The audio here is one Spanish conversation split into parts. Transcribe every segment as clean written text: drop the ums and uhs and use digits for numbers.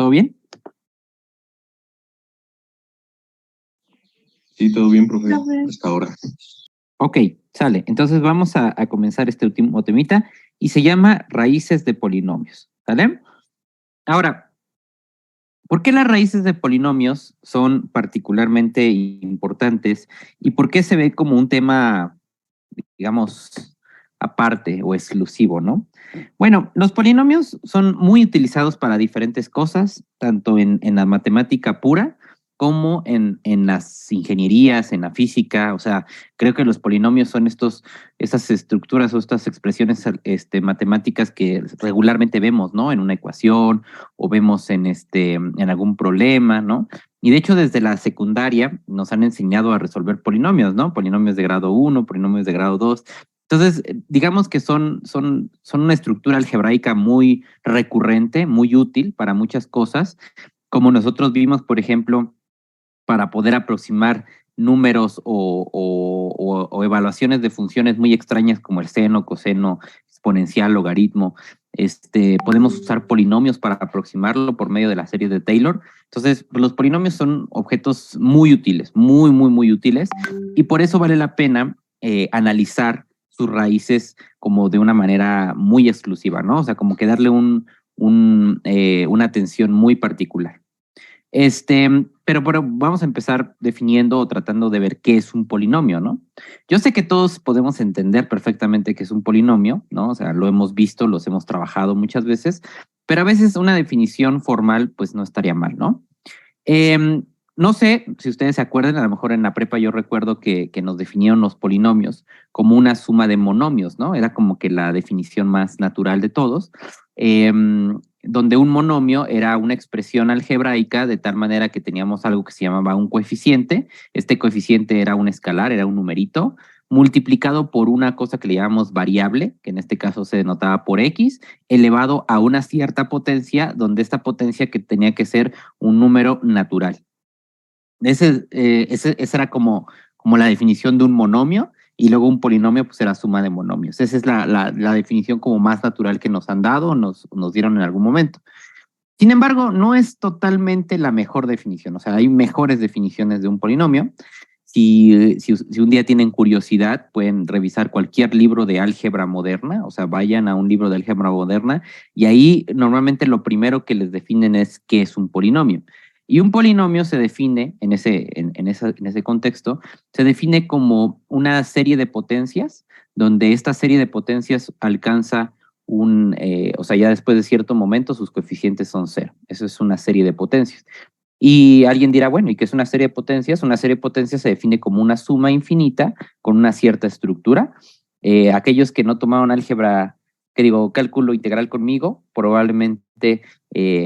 ¿Todo bien? Sí, todo bien, profe, hasta ahora. Ok, sale. Entonces vamos a comenzar este último temita y se llama raíces de polinomios, ¿sale? Ahora, ¿por qué las raíces de polinomios son particularmente importantes y por qué se ve como un tema, digamos, aparte o exclusivo, ¿no? Bueno, los polinomios son muy utilizados para diferentes cosas, tanto en la matemática pura como en las ingenierías, en la física. O sea, creo que los polinomios son estas estructuras o estas expresiones matemáticas que regularmente vemos, ¿no? En una ecuación o vemos en algún problema, ¿no? Y de hecho, desde la secundaria nos han enseñado a resolver polinomios, ¿no? Polinomios de grado 1, polinomios de grado 2. Entonces, digamos que son una estructura algebraica muy recurrente, muy útil para muchas cosas, como nosotros vimos, por ejemplo, para poder aproximar números o evaluaciones de funciones muy extrañas como el seno, coseno, exponencial, logaritmo. Podemos usar polinomios para aproximarlo por medio de la serie de Taylor. Entonces, los polinomios son objetos muy útiles, muy, muy, muy útiles, y por eso vale la pena analizar sus raíces como de una manera muy exclusiva, ¿no? O sea, como que darle una atención muy particular. Pero vamos a empezar definiendo o tratando de ver qué es un polinomio, ¿no? Yo sé que todos podemos entender perfectamente qué es un polinomio, ¿no? O sea, lo hemos visto, los hemos trabajado muchas veces, pero a veces una definición formal, pues no estaría mal, ¿no? No sé si ustedes se acuerdan, a lo mejor en la prepa yo recuerdo que nos definieron los polinomios como una suma de monomios, ¿no? Era como que la definición más natural de todos, donde un monomio era una expresión algebraica de tal manera que teníamos algo que se llamaba un coeficiente. Este coeficiente era un escalar, era un numerito, multiplicado por una cosa que le llamamos variable, que en este caso se denotaba por x, elevado a una cierta potencia, donde esta potencia que tenía que ser un número natural. Esa era como la definición de un monomio, y luego un polinomio pues era suma de monomios. Esa es la definición como más natural que nos han dado, nos dieron en algún momento. Sin embargo, no es totalmente la mejor definición. O sea, hay mejores definiciones de un polinomio. Si un día tienen curiosidad, pueden revisar cualquier libro de álgebra moderna, o sea, vayan a un libro de álgebra moderna, y ahí normalmente lo primero que les definen es qué es un polinomio. Y un polinomio se define, en ese contexto, se define como una serie de potencias, donde esta serie de potencias alcanza o sea, ya después de cierto momento sus coeficientes son cero. Eso es una serie de potencias. Y alguien dirá, bueno, ¿y qué es una serie de potencias? Una serie de potencias se define como una suma infinita con una cierta estructura. Aquellos que no tomaron álgebra, cálculo integral conmigo, probablemente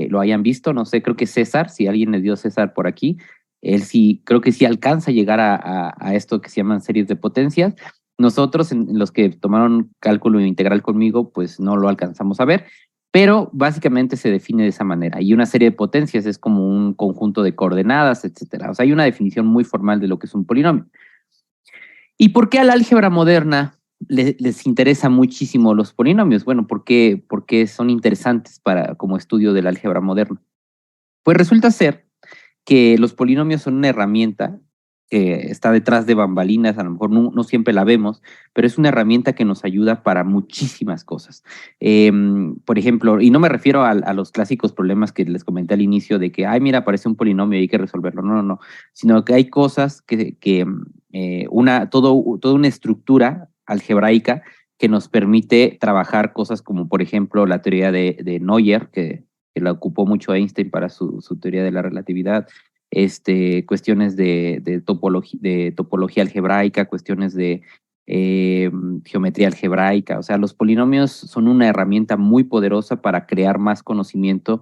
lo hayan visto. No sé, creo que César, si alguien le dio César por aquí, él sí, creo que sí alcanza a llegar a esto que se llaman series de potencias. Nosotros, los que tomaron cálculo integral conmigo, pues no lo alcanzamos a ver, pero básicamente se define de esa manera. Y una serie de potencias es como un conjunto de coordenadas, etcétera. O sea, hay una definición muy formal de lo que es un polinomio. ¿Y por qué a la álgebra moderna les interesa muchísimo los polinomios? Bueno, ¿por qué son interesantes como estudio de la álgebra moderna? Pues resulta ser que los polinomios son una herramienta que está detrás de bambalinas, a lo mejor no siempre la vemos, pero es una herramienta que nos ayuda para muchísimas cosas. Por ejemplo, y no me refiero a los clásicos problemas que les comenté al inicio de que, ay, mira, aparece un polinomio y hay que resolverlo. No, no, no, sino que hay cosas toda una estructura algebraica que nos permite trabajar cosas como, por ejemplo, la teoría de Neuer, que la ocupó mucho Einstein para su teoría de la relatividad, cuestiones de topología algebraica, cuestiones de geometría algebraica. O sea, los polinomios son una herramienta muy poderosa para crear más conocimiento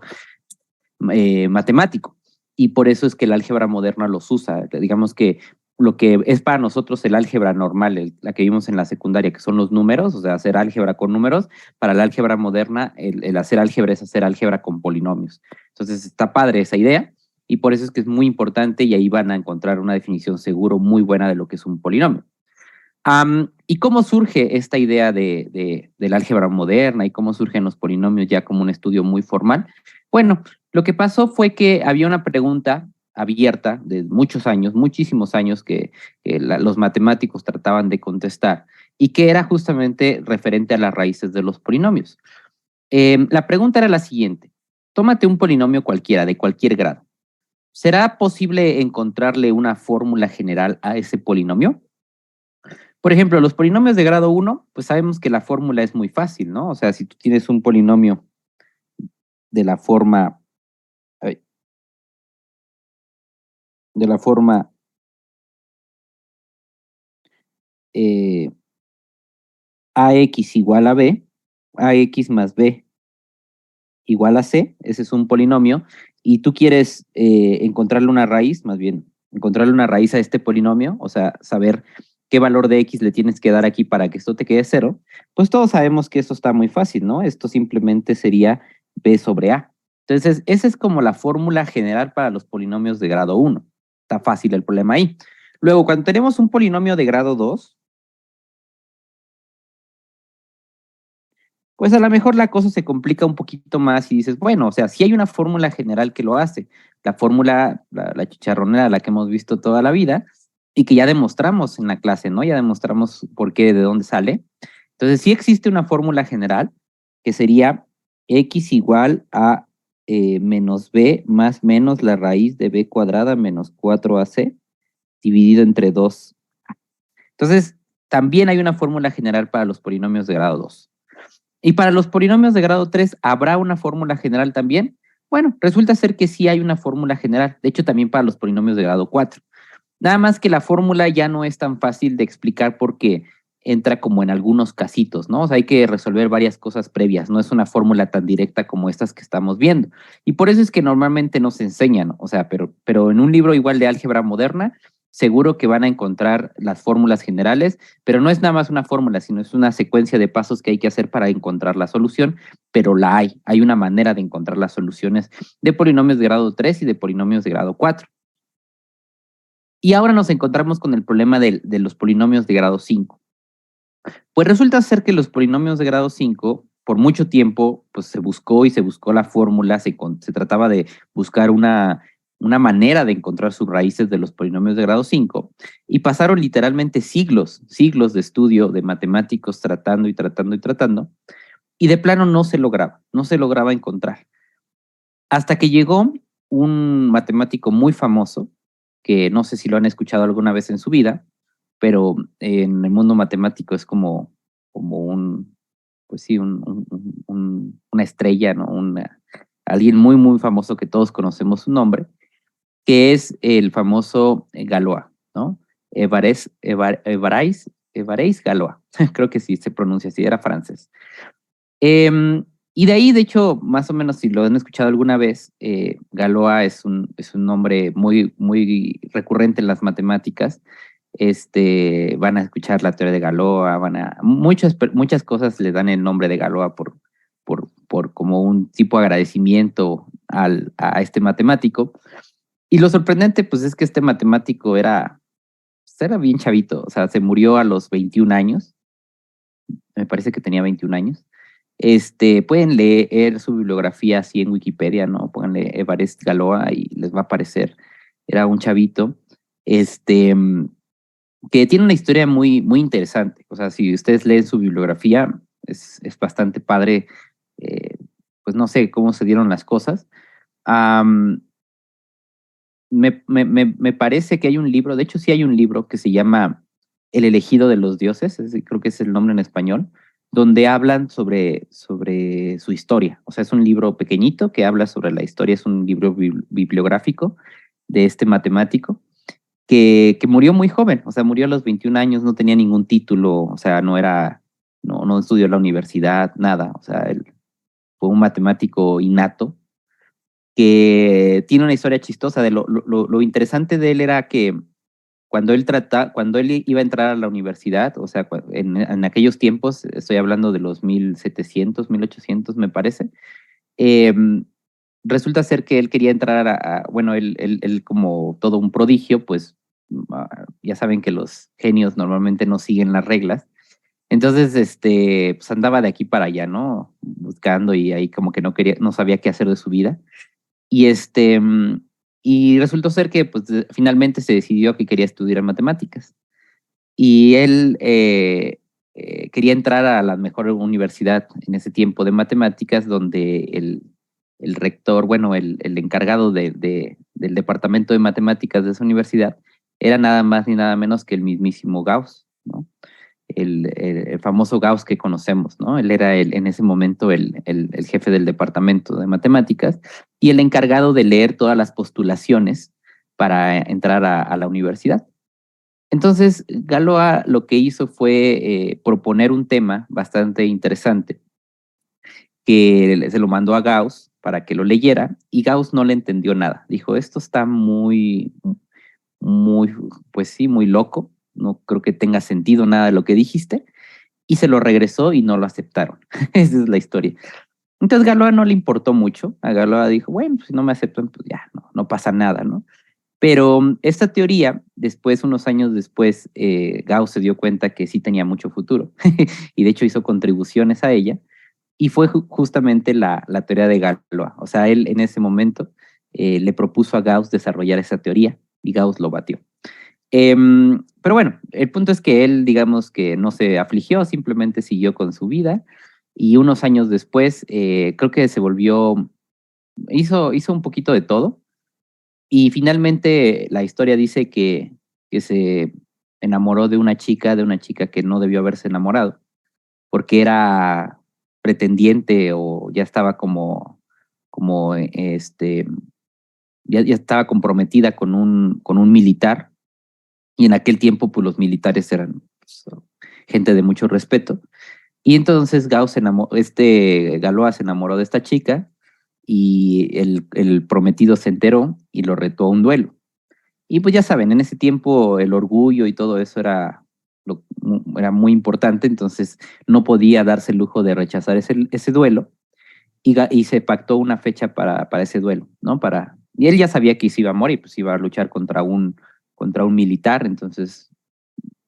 matemático. Y por eso es que la álgebra moderna los usa. Digamos que lo que es para nosotros el álgebra normal, la que vimos en la secundaria, que son los números, o sea, hacer álgebra con números, para la álgebra moderna, el hacer álgebra es hacer álgebra con polinomios. Entonces está padre esa idea, y por eso es que es muy importante, y ahí van a encontrar una definición seguro muy buena de lo que es un polinomio. ¿Y cómo surge esta idea de la álgebra moderna y cómo surgen los polinomios ya como un estudio muy formal? Bueno, Lo que pasó fue que había una pregunta abierta de muchos años, muchísimos años que los matemáticos trataban de contestar y que era justamente referente a las raíces de los polinomios. La pregunta era la siguiente. Tómate un polinomio cualquiera, de cualquier grado. ¿Será posible encontrarle una fórmula general a ese polinomio? Por ejemplo, los polinomios de grado 1, pues sabemos que la fórmula es muy fácil, ¿no? O sea, si tú tienes un polinomio de la forma, de la forma eh, AX igual a B, AX más B igual a C, ese es un polinomio, y tú quieres encontrarle una raíz, más bien, encontrarle una raíz a este polinomio, o sea, saber qué valor de X le tienes que dar aquí para que esto te quede cero, pues todos sabemos que esto está muy fácil, ¿no? Esto simplemente sería B sobre A. Entonces, esa es como la fórmula general para los polinomios de grado 1. Está fácil el problema ahí. Luego, cuando tenemos un polinomio de grado 2, pues a lo mejor la cosa se complica un poquito más y dices, bueno, o sea, sí hay una fórmula general que lo hace, la fórmula, la chicharronera, la que hemos visto toda la vida y que ya demostramos en la clase, ¿no? Ya demostramos por qué, de dónde sale. Entonces, sí existe una fórmula general que sería x igual a menos b más menos la raíz de b cuadrada menos 4ac dividido entre 2. Entonces, también hay una fórmula general para los polinomios de grado 2. Y para los polinomios de grado 3, ¿habrá una fórmula general también? Bueno, resulta ser que sí hay una fórmula general, de hecho también para los polinomios de grado 4. Nada más que la fórmula ya no es tan fácil de explicar porque entra como en algunos casitos, ¿no? O sea, hay que resolver varias cosas previas, no es una fórmula tan directa como estas que estamos viendo. Y por eso es que normalmente no se enseñan, o sea, pero en un libro igual de álgebra moderna, seguro que van a encontrar las fórmulas generales, pero no es nada más una fórmula, sino es una secuencia de pasos que hay que hacer para encontrar la solución, pero la hay una manera de encontrar las soluciones de polinomios de grado 3 y de polinomios de grado 4. Y ahora nos encontramos con el problema de los polinomios de grado 5. Pues resulta ser que los polinomios de grado 5, por mucho tiempo, pues se buscó y se buscó la fórmula, se trataba de buscar una manera de encontrar sus raíces de los polinomios de grado 5, y pasaron literalmente siglos, siglos de estudio de matemáticos tratando y tratando y tratando, y de plano no se lograba encontrar. Hasta que llegó un matemático muy famoso, que no sé si lo han escuchado alguna vez en su vida, pero en el mundo matemático es como pues sí, una estrella, ¿no? Alguien muy, muy famoso que todos conocemos su nombre, que es el famoso Galois, ¿no? Évariste Galois. Creo que sí se pronuncia así, era francés. Y de ahí, de hecho, más o menos, si lo han escuchado alguna vez, Galois es un nombre muy, muy recurrente en las matemáticas. Van a escuchar la teoría de Galois, muchas cosas le dan el nombre de Galois por como un tipo de agradecimiento a este matemático. Y lo sorprendente, pues, es que este matemático era bien chavito, o sea, se murió a los 21 años, me parece que tenía 21 años. Pueden leer su bibliografía así en Wikipedia, ¿no? Pónganle Évariste Galois y les va a aparecer. Era un chavito, que tiene una historia muy, muy interesante. O sea, si ustedes leen su bibliografía, es bastante padre, eh, pues no sé cómo se dieron las cosas. Am, me parece que hay un libro, de hecho sí hay un libro que se llama El elegido de los dioses, creo que es el nombre en español, donde hablan sobre su historia. O sea, es un libro pequeñito que habla sobre la historia, es un libro bibliográfico de este matemático que murió muy joven, o sea, murió a los 21 años, no tenía ningún título, o sea, no estudió en la universidad, nada, o sea, él fue un matemático innato que tiene una historia chistosa. Lo interesante de él era que cuando él iba a entrar a la universidad, o sea, en aquellos tiempos, estoy hablando de los 1700, 1800, me parece, eh, resulta ser que él quería entrar bueno, él como todo un prodigio, pues ya saben que los genios normalmente no siguen las reglas. Entonces, pues andaba de aquí para allá, ¿no? Buscando y ahí como que no sabía qué hacer de su vida. Y resultó ser que pues, finalmente se decidió que quería estudiar matemáticas. Y él quería entrar a la mejor universidad en ese tiempo de matemáticas, donde el rector, bueno, el encargado del departamento de matemáticas de esa universidad era nada más ni nada menos que el mismísimo Gauss, ¿no? El famoso Gauss que conocemos, ¿no? Él era en ese momento el jefe del departamento de matemáticas y el encargado de leer todas las postulaciones para entrar a la universidad. Entonces, Galois lo que hizo fue proponer un tema bastante interesante que se lo mandó a Gauss para que lo leyera y Gauss no le entendió nada. Dijo, esto está muy, pues sí, muy loco. No creo que tenga sentido nada de lo que dijiste. Y se lo regresó y no lo aceptaron. Esa es la historia. Entonces Galois no le importó mucho. A Galois dijo, bueno, pues si no me aceptan, pues ya, no pasa nada, ¿no? Pero esta teoría, después, unos años después, Gauss se dio cuenta que sí tenía mucho futuro y de hecho hizo contribuciones a ella y fue justamente la teoría de Galois. O sea, él en ese momento le propuso a Gauss desarrollar esa teoría y Gauss lo batió. Pero bueno, el punto es que él, digamos que no se afligió, simplemente siguió con su vida y unos años después creo que se volvió, hizo un poquito de todo y finalmente la historia dice que se enamoró de una chica que no debió haberse enamorado, porque era pretendiente o ya estaba ya estaba comprometida con un militar, y en aquel tiempo pues los militares eran pues, gente de mucho respeto. Y entonces Galois se enamoró de esta chica y el prometido se enteró y lo retó a un duelo. Y pues ya saben, en ese tiempo el orgullo y todo eso era muy importante, entonces no podía darse el lujo de rechazar ese duelo y se pactó una fecha para ese duelo, ¿no? Y él ya sabía que se iba a morir, pues iba a luchar contra un militar, entonces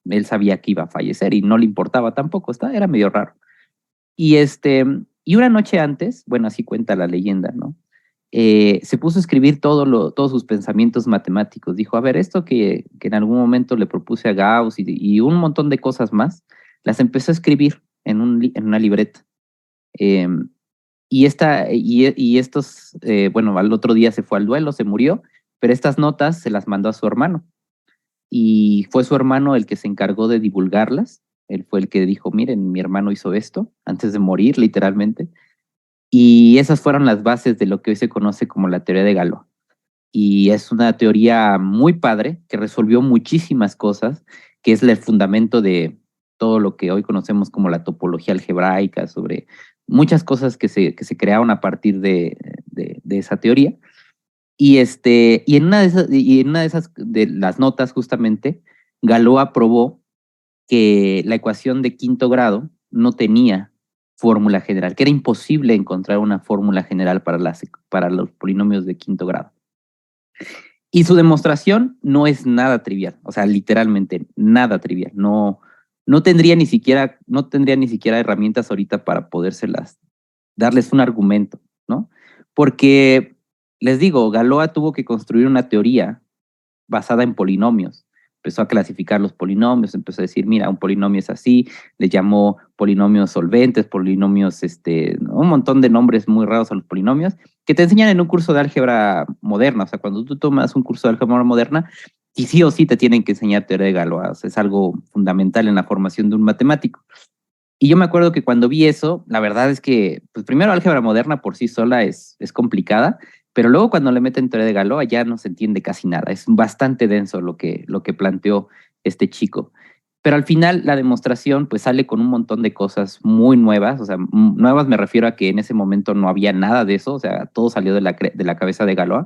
él sabía que iba a fallecer y no le importaba tampoco, era medio raro. Y, y una noche antes, bueno, así cuenta la leyenda, ¿no? Se puso a escribir todos sus pensamientos matemáticos. Dijo, a ver, esto que en algún momento le propuse a Gauss y un montón de cosas más, las empezó a escribir en una libreta. Eh, bueno, al otro día se fue al duelo, se murió, pero estas notas se las mandó a su hermano. Y fue su hermano el que se encargó de divulgarlas. Él fue el que dijo, miren, mi hermano hizo esto antes de morir, literalmente. Y esas fueron las bases de lo que hoy se conoce como la teoría de Galois. Y es una teoría muy padre que resolvió muchísimas cosas, que es el fundamento de todo lo que hoy conocemos como la topología algebraica, sobre muchas cosas que se crearon a partir de esa teoría. Y en una de esas de las notas, justamente, Galois probó que la ecuación de quinto grado no tenía fórmula general, que era imposible encontrar una fórmula general para los polinomios de quinto grado. Y su demostración no es nada trivial, o sea, literalmente nada trivial. No tendría ni siquiera herramientas ahorita para podérselas, darles un argumento, ¿no? Porque, les digo, Galois tuvo que construir una teoría basada en polinomios. Empezó a clasificar los polinomios, empezó a decir, mira, un polinomio es así, le llamó polinomios solventes, polinomios, un montón de nombres muy raros a los polinomios, que te enseñan en un curso de álgebra moderna. O sea, cuando tú tomas un curso de álgebra moderna, y sí o sí te tienen que enseñar teoría de Galois, o sea, es algo fundamental en la formación de un matemático. Y yo me acuerdo que cuando vi eso, la verdad es que, pues primero álgebra moderna por sí sola es complicada, pero luego cuando le meten teoría de Galois ya no se entiende casi nada. Es bastante denso lo que planteó este chico. Pero al final la demostración pues sale con un montón de cosas muy nuevas. O sea, nuevas me refiero a que en ese momento no había nada de eso. O sea, todo salió de la cabeza de Galois.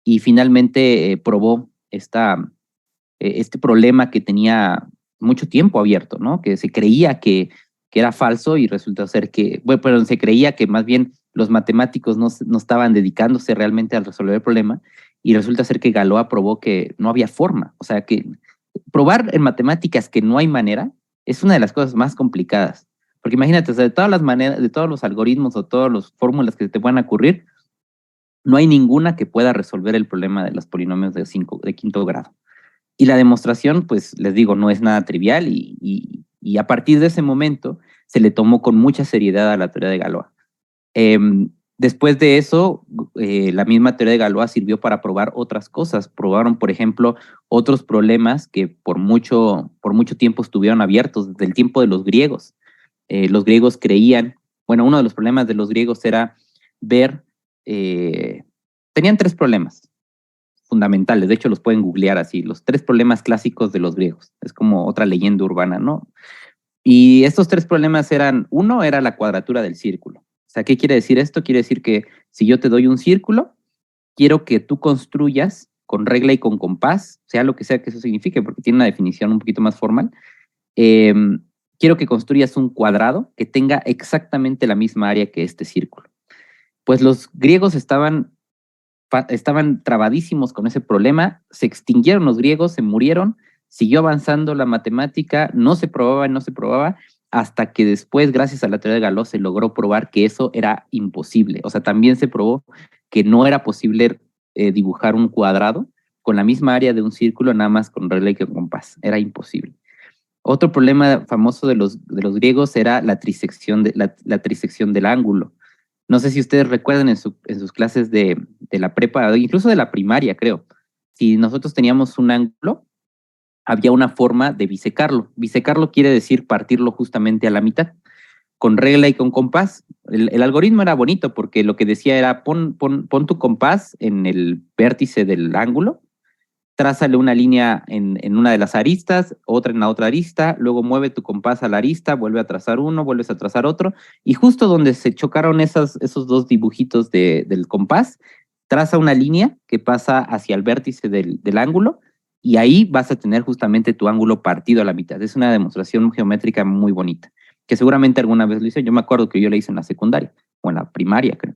Y finalmente probó este problema que tenía mucho tiempo abierto, ¿no? Que se creía que era falso y resultó ser bueno, pero se creía que más bien los matemáticos no estaban dedicándose realmente a resolver el problema y resulta ser que Galois probó que no había forma. O sea, que probar en matemáticas que no hay manera es una de las cosas más complicadas. Porque imagínate, o sea, de todas las maneras, de todos los algoritmos o todas las fórmulas que te puedan ocurrir, no hay ninguna que pueda resolver el problema de los polinomios de quinto grado. Y la demostración, pues les digo, no es nada trivial y a partir de ese momento se le tomó con mucha seriedad a la teoría de Galois. Después de eso, la misma teoría de Galois sirvió para probar otras cosas. Probaron, por ejemplo, otros problemas que por mucho tiempo estuvieron abiertos, desde el tiempo de los griegos. Los griegos creían, bueno, uno de los problemas de los griegos era ver, tenían 3 problemas fundamentales, de hecho los pueden googlear así, los 3 problemas clásicos de los griegos, es como otra leyenda urbana, ¿no? Y estos 3 problemas eran, uno era la cuadratura del círculo. O sea, ¿qué quiere decir esto? Quiere decir que si yo te doy un círculo, quiero que tú construyas con regla y con compás, sea lo que sea que eso signifique, porque tiene una definición un poquito más formal. Quiero que construyas un cuadrado que tenga exactamente la misma área que este círculo. Pues los griegos estaban trabadísimos con ese problema, se extinguieron los griegos, se murieron, siguió avanzando la matemática, no se probaba, hasta que después, gracias a la teoría de Galois, se logró probar que eso era imposible. O sea, también se probó que no era posible dibujar un cuadrado con la misma área de un círculo, nada más con regla y con compás. Era imposible. Otro problema famoso de los griegos era la trisección del ángulo. No sé si ustedes recuerdan en sus clases de la prepa, incluso de la primaria, creo. Si nosotros teníamos un ángulo, había una forma de bisecarlo. Bisecarlo quiere decir partirlo justamente a la mitad, con regla y con compás. El algoritmo era bonito porque lo que decía era pon tu compás en el vértice del ángulo, trázale una línea en una de las aristas, otra en la otra arista, luego mueve tu compás a la arista, vuelve a trazar uno, vuelves a trazar otro, y justo donde se chocaron esos 2 dibujitos del compás, traza una línea que pasa hacia el vértice del ángulo, y ahí vas a tener justamente tu ángulo partido a la mitad. Es una demostración geométrica muy bonita, que seguramente alguna vez lo hice. Yo me acuerdo que yo la hice en la secundaria, o en la primaria, creo.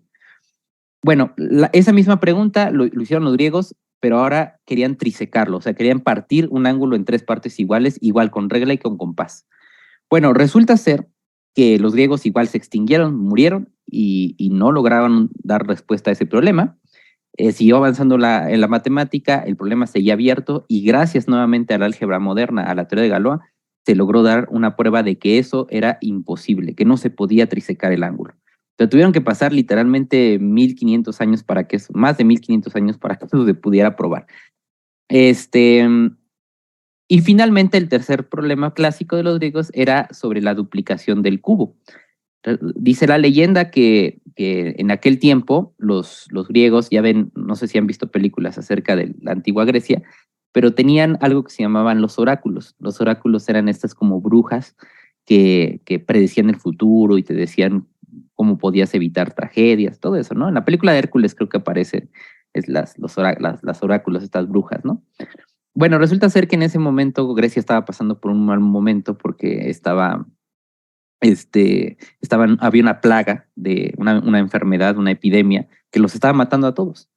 Bueno, esa misma pregunta lo hicieron los griegos, pero ahora querían trisecarlo, o sea, querían partir un ángulo en 3 partes iguales, igual con regla y con compás. Bueno, resulta ser que los griegos igual se extinguieron, murieron y no lograron dar respuesta a ese problema. Siguió avanzando en la matemática, el problema seguía abierto y gracias nuevamente a la álgebra moderna, a la teoría de Galois, se logró dar una prueba de que eso era imposible, que no se podía trisecar el ángulo. Pero tuvieron que pasar literalmente 1500 años para que eso, más de 1500 años para que eso se pudiera probar. Y finalmente el tercer problema clásico de los griegos era sobre la duplicación del cubo. Dice la leyenda que en aquel tiempo los griegos, ya ven, no sé si han visto películas acerca de la antigua Grecia, pero tenían algo que se llamaban los oráculos. Los oráculos eran estas como brujas que predecían el futuro y te decían cómo podías evitar tragedias, todo eso, ¿no? En la película de Hércules creo que aparecen los oráculos, estas brujas, ¿no? Bueno, resulta ser que en ese momento Grecia estaba pasando por un mal momento porque había una plaga de una enfermedad, una epidemia que los estaba matando a todos.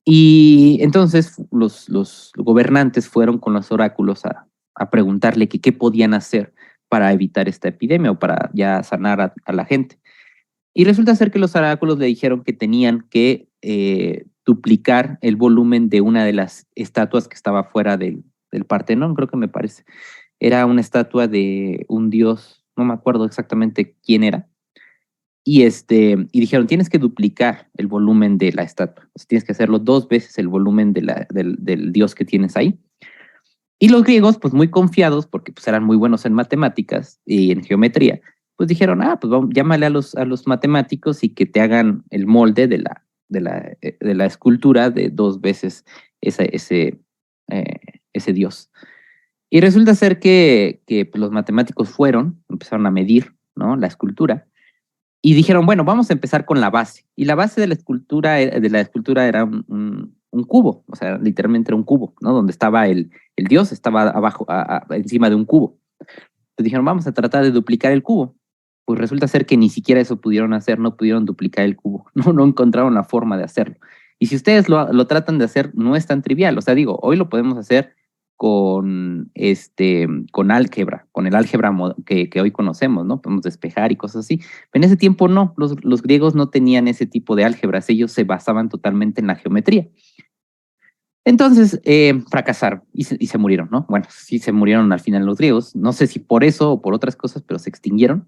Y entonces los gobernantes fueron con los oráculos a preguntarle que qué podían hacer para evitar esta epidemia o para ya sanar a la gente. Y resulta ser que los oráculos le dijeron que tenían que duplicar el volumen de una de las estatuas que estaba fuera del Partenón, creo que me parece. Era una estatua de un dios, no me acuerdo exactamente quién era. Y dijeron, tienes que duplicar el volumen de la estatua. Entonces, tienes que hacerlo 2 veces el volumen del dios que tienes ahí. Y los griegos, pues muy confiados, porque pues eran muy buenos en matemáticas y en geometría, pues dijeron, pues vamos, llámale a los matemáticos y que te hagan el molde de la escultura de 2 veces ese dios. Y resulta ser que pues, los matemáticos empezaron a medir, ¿no?, la escultura, y dijeron, bueno, vamos a empezar con la base. Y la base de la escultura era un cubo, o sea, literalmente era un cubo, ¿no? Donde estaba el dios, estaba abajo, encima de un cubo. Entonces dijeron, vamos a tratar de duplicar el cubo. Pues resulta ser que ni siquiera eso pudieron hacer, no pudieron duplicar el cubo, no encontraron la forma de hacerlo. Y si ustedes lo tratan de hacer, no es tan trivial. O sea, digo, hoy lo podemos hacer con álgebra, con el álgebra que hoy conocemos, ¿no? Podemos despejar y cosas así. En ese tiempo no, los griegos no tenían ese tipo de álgebras, ellos se basaban totalmente en la geometría. Entonces, fracasaron y se murieron, ¿no? Bueno, sí se murieron al final los griegos, no sé si por eso o por otras cosas, pero se extinguieron.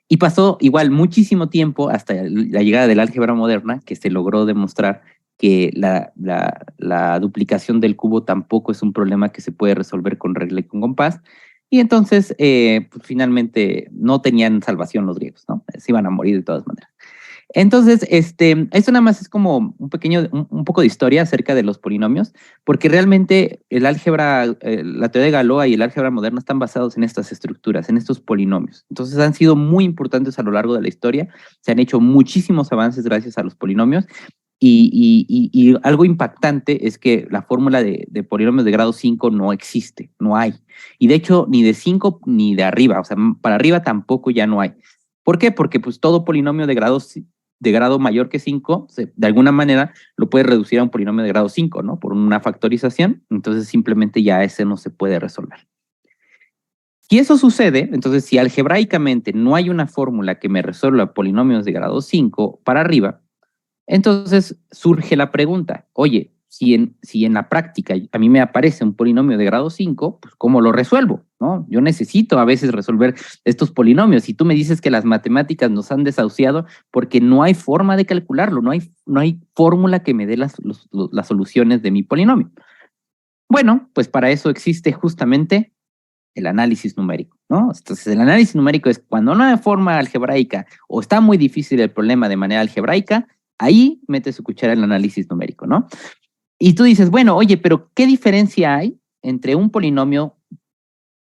Y pasó igual muchísimo tiempo hasta la llegada del álgebra moderna, que se logró demostrar que la duplicación del cubo tampoco es un problema que se puede resolver con regla y con compás. Y entonces, pues, finalmente no tenían salvación los griegos, ¿no? Se iban a morir de todas maneras. Entonces, esto nada más es como un poco de historia acerca de los polinomios, porque realmente el álgebra, la teoría de Galois y el álgebra moderna están basados en estas estructuras, en estos polinomios. Entonces han sido muy importantes a lo largo de la historia, se han hecho muchísimos avances gracias a los polinomios, y algo impactante es que la fórmula de polinomios de grado 5 no existe, no hay. Y de hecho, ni de 5 ni de arriba, o sea, para arriba tampoco ya no hay. ¿Por qué? Porque pues todo polinomio de grado mayor que 5, de alguna manera lo puede reducir a un polinomio de grado 5, ¿no? Por una factorización, entonces simplemente ya ese no se puede resolver. Si eso sucede, entonces si algebraicamente no hay una fórmula que me resuelva polinomios de grado 5 para arriba, entonces surge la pregunta, oye, si en la práctica a mí me aparece un polinomio de grado 5, pues ¿cómo lo resuelvo? ¿No? Yo necesito a veces resolver estos polinomios y tú me dices que las matemáticas nos han desahuciado porque no hay forma de calcularlo, no hay fórmula que me dé las soluciones de mi polinomio. Bueno, pues para eso existe justamente el análisis numérico, ¿no? Entonces el análisis numérico es cuando no hay forma algebraica o está muy difícil el problema de manera algebraica, ahí mete su cuchara el análisis numérico, ¿no? Y tú dices, bueno, oye, pero ¿qué diferencia hay entre un polinomio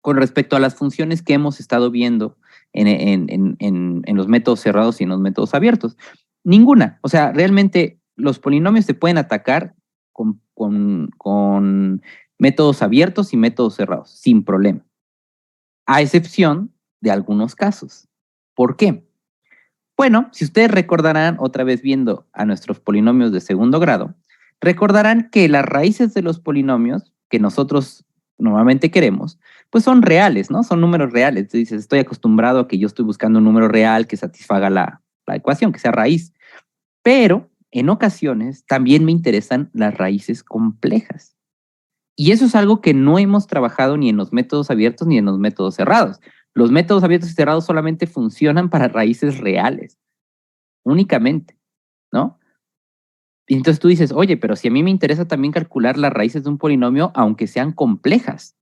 con respecto a las funciones que hemos estado viendo en los métodos cerrados y en los métodos abiertos? Ninguna. O sea, realmente los polinomios se pueden atacar con métodos abiertos y métodos cerrados, sin problema. A excepción de algunos casos. ¿Por qué? Bueno, si ustedes recordarán, otra vez viendo a nuestros polinomios de segundo grado, recordarán que las raíces de los polinomios que nosotros normalmente queremos, pues son reales, ¿no? Son números reales. Tú dices, estoy acostumbrado a que yo estoy buscando un número real que satisfaga la ecuación, que sea raíz. Pero en ocasiones también me interesan las raíces complejas. Y eso es algo que no hemos trabajado ni en los métodos abiertos ni en los métodos cerrados. Los métodos abiertos y cerrados solamente funcionan para raíces reales, únicamente, ¿no? Y entonces tú dices, oye, pero si a mí me interesa también calcular las raíces de un polinomio, aunque sean complejas.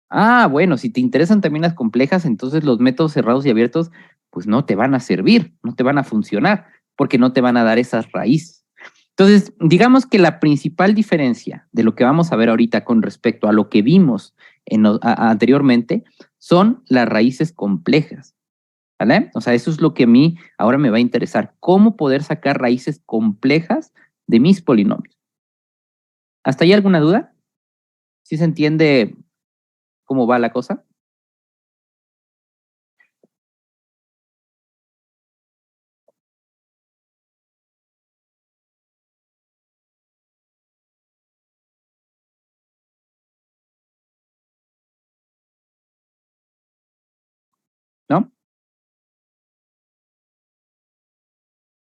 Ah, bueno, si te interesan también las complejas, entonces los métodos cerrados y abiertos, pues no te van a servir, no te van a funcionar, porque no te van a dar esas raíces. Entonces, digamos que la principal diferencia de lo que vamos a ver ahorita con respecto a lo que vimos anteriormente son las raíces complejas, ¿vale? O sea, eso es lo que a mí ahora me va a interesar, cómo poder sacar raíces complejas de mis polinomios. ¿Hasta ahí alguna duda? ¿Sí se entiende cómo va la cosa? ¿No?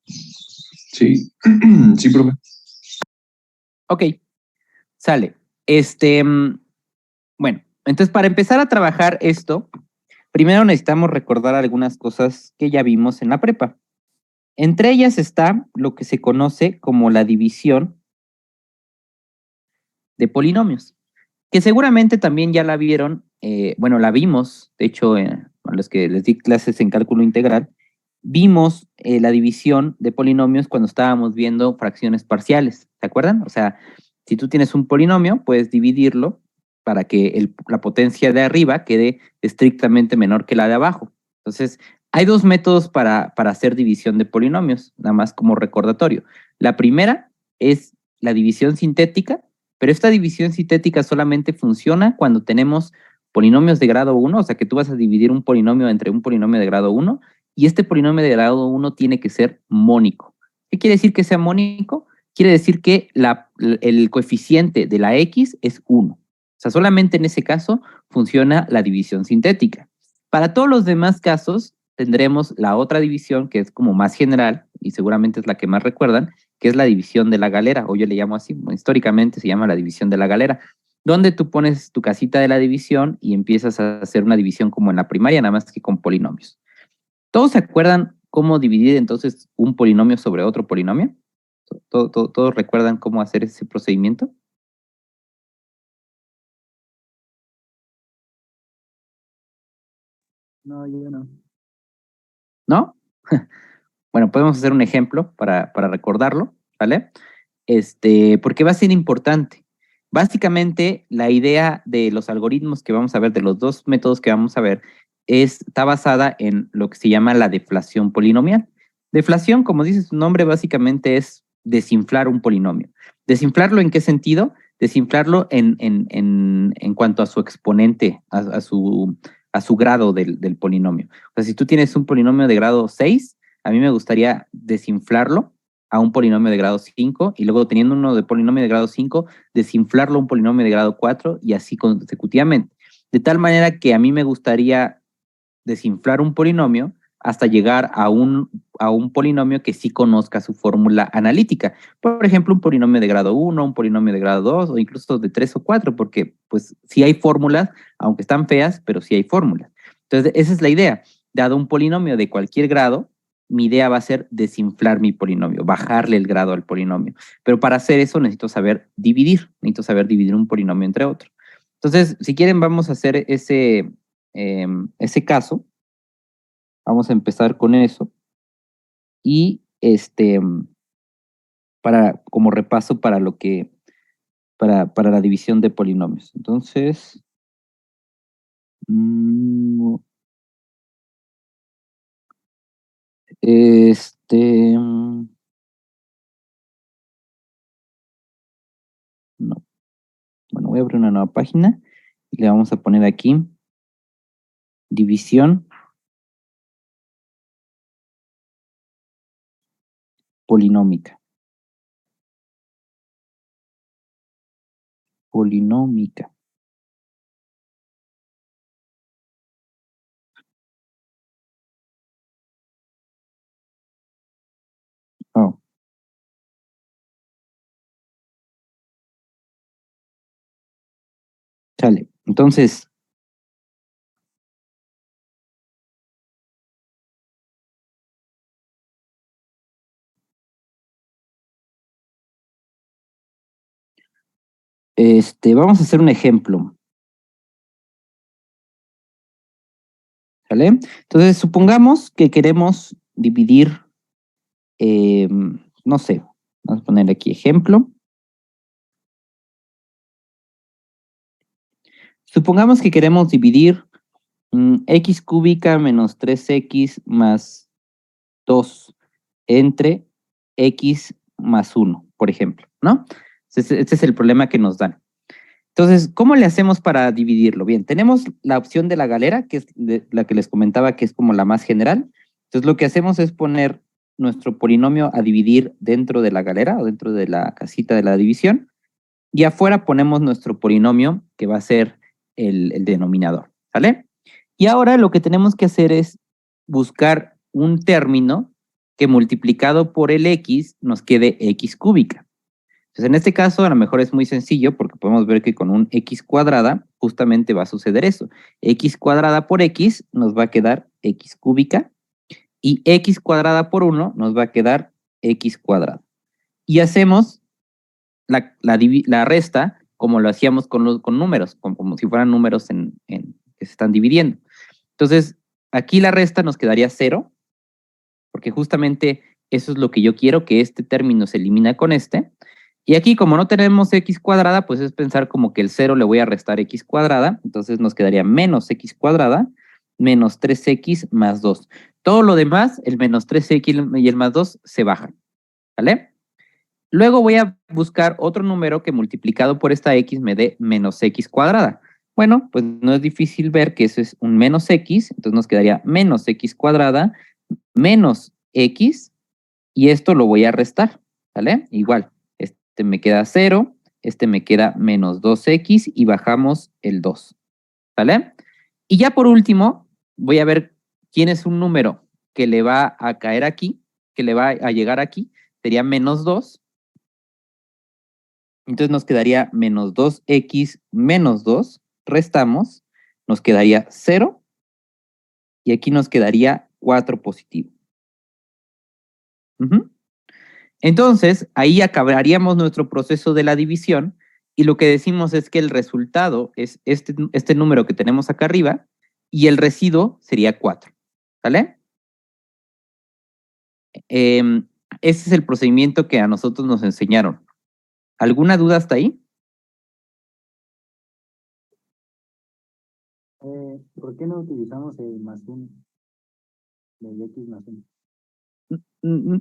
Sí, sí, profe. Ok, sale. Bueno, entonces para empezar a trabajar esto, primero necesitamos recordar algunas cosas que ya vimos en la prepa. Entre ellas está lo que se conoce como la división de polinomios, que seguramente también ya la vieron, bueno, la vimos, de hecho, a los que les di clases en cálculo integral, vimos la división de polinomios cuando estábamos viendo fracciones parciales, ¿se acuerdan? O sea, si tú tienes un polinomio, puedes dividirlo para que la potencia de arriba quede estrictamente menor que la de abajo. Entonces, hay dos métodos para hacer división de polinomios, nada más como recordatorio. La primera es la división sintética, pero esta división sintética solamente funciona cuando tenemos polinomios de grado 1, o sea que tú vas a dividir un polinomio entre un polinomio de grado 1, y este polinomio de grado 1 tiene que ser mónico. ¿Qué quiere decir que sea mónico? Quiere decir que el coeficiente de la x es 1. O sea, solamente en ese caso funciona la división sintética. Para todos los demás casos, tendremos la otra división que es como más general y seguramente es la que más recuerdan, que es la división de la galera, o yo le llamo así, históricamente se llama la división de la galera, donde tú pones tu casita de la división y empiezas a hacer una división como en la primaria, nada más que con polinomios. ¿Todos se acuerdan cómo dividir entonces un polinomio sobre otro polinomio? ¿Todos recuerdan cómo hacer ese procedimiento? No, yo no. ¿No? Bueno, podemos hacer un ejemplo para recordarlo, ¿vale? Porque va a ser importante. Básicamente, la idea de los algoritmos que vamos a ver, de los dos métodos que vamos a ver, está basada en lo que se llama la deflación polinomial. Deflación, como dice su nombre, básicamente es desinflar un polinomio. ¿Desinflarlo en qué sentido? Desinflarlo en cuanto a su exponente, a su grado del polinomio. O sea, si tú tienes un polinomio de grado 6, a mí me gustaría desinflarlo a un polinomio de grado 5 y luego teniendo uno de polinomio de grado 5, desinflarlo a un polinomio de grado 4 y así consecutivamente. De tal manera que a mí me gustaría desinflar un polinomio hasta llegar a un polinomio que sí conozca su fórmula analítica. Por ejemplo, un polinomio de grado 1, un polinomio de grado 2 o incluso de 3 o 4, porque pues sí hay fórmulas, aunque están feas, pero sí hay fórmulas. Entonces, esa es la idea. Dado un polinomio de cualquier grado, mi idea va a ser desinflar mi polinomio, bajarle el grado al polinomio. Pero para hacer eso necesito saber dividir un polinomio entre otro. Entonces, si quieren, vamos a hacer ese caso. Vamos a empezar con eso. Y como repaso para lo que, para la división de polinomios. Entonces, no. Bueno, voy a abrir una nueva página y le vamos a poner aquí división polinómica. Polinómica. Oh. Sale. Entonces, vamos a hacer un ejemplo. ¿Sale? Entonces, supongamos que queremos dividir, no sé, vamos a poner aquí ejemplo. Supongamos que queremos dividir x cúbica menos 3x más 2 entre x más 1, por ejemplo, ¿no? Este es el problema que nos dan. Entonces, ¿cómo le hacemos para dividirlo? Bien, tenemos la opción de la galera, que es la que les comentaba que es como la más general. Entonces, lo que hacemos es poner nuestro polinomio a dividir dentro de la galera o dentro de la casita de la división. Y afuera ponemos nuestro polinomio, que va a ser el denominador, ¿sale? Y ahora lo que tenemos que hacer es buscar un término que multiplicado por el x nos quede x cúbica. Entonces, en este caso, a lo mejor es muy sencillo porque podemos ver que con un x cuadrada justamente va a suceder eso. X cuadrada por x nos va a quedar x cúbica y x cuadrada por 1 nos va a quedar x cuadrada. Y hacemos la resta como lo hacíamos con números, como si fueran números que se están dividiendo. Entonces, aquí la resta nos quedaría 0, porque justamente eso es lo que yo quiero, que este término se elimina con este. Y aquí, como no tenemos x cuadrada, pues es pensar como que el 0 le voy a restar x cuadrada, entonces nos quedaría menos x cuadrada menos 3x más 2. Todo lo demás, el menos 3x y el más 2, se bajan, ¿vale? Luego voy a buscar otro número que multiplicado por esta x me dé menos x cuadrada. Bueno, pues no es difícil ver que eso es un menos x, entonces nos quedaría menos x cuadrada menos x, y esto lo voy a restar, ¿vale? Igual, este me queda 0, este me queda menos 2x y bajamos el 2. ¿Sale? Y ya por último, voy a ver quién es un número que le va a caer aquí, que le va a llegar aquí, sería menos 2. Entonces nos quedaría menos 2x menos 2, restamos, nos quedaría 0, y aquí nos quedaría 4 positivo. Entonces, ahí acabaríamos nuestro proceso de la división, y lo que decimos es que el resultado es este número que tenemos acá arriba, y el residuo sería 4. ¿Sale? Ese es el procedimiento que a nosotros nos enseñaron. ¿Alguna duda hasta ahí? ¿Por qué no utilizamos el más 1? El x más 1.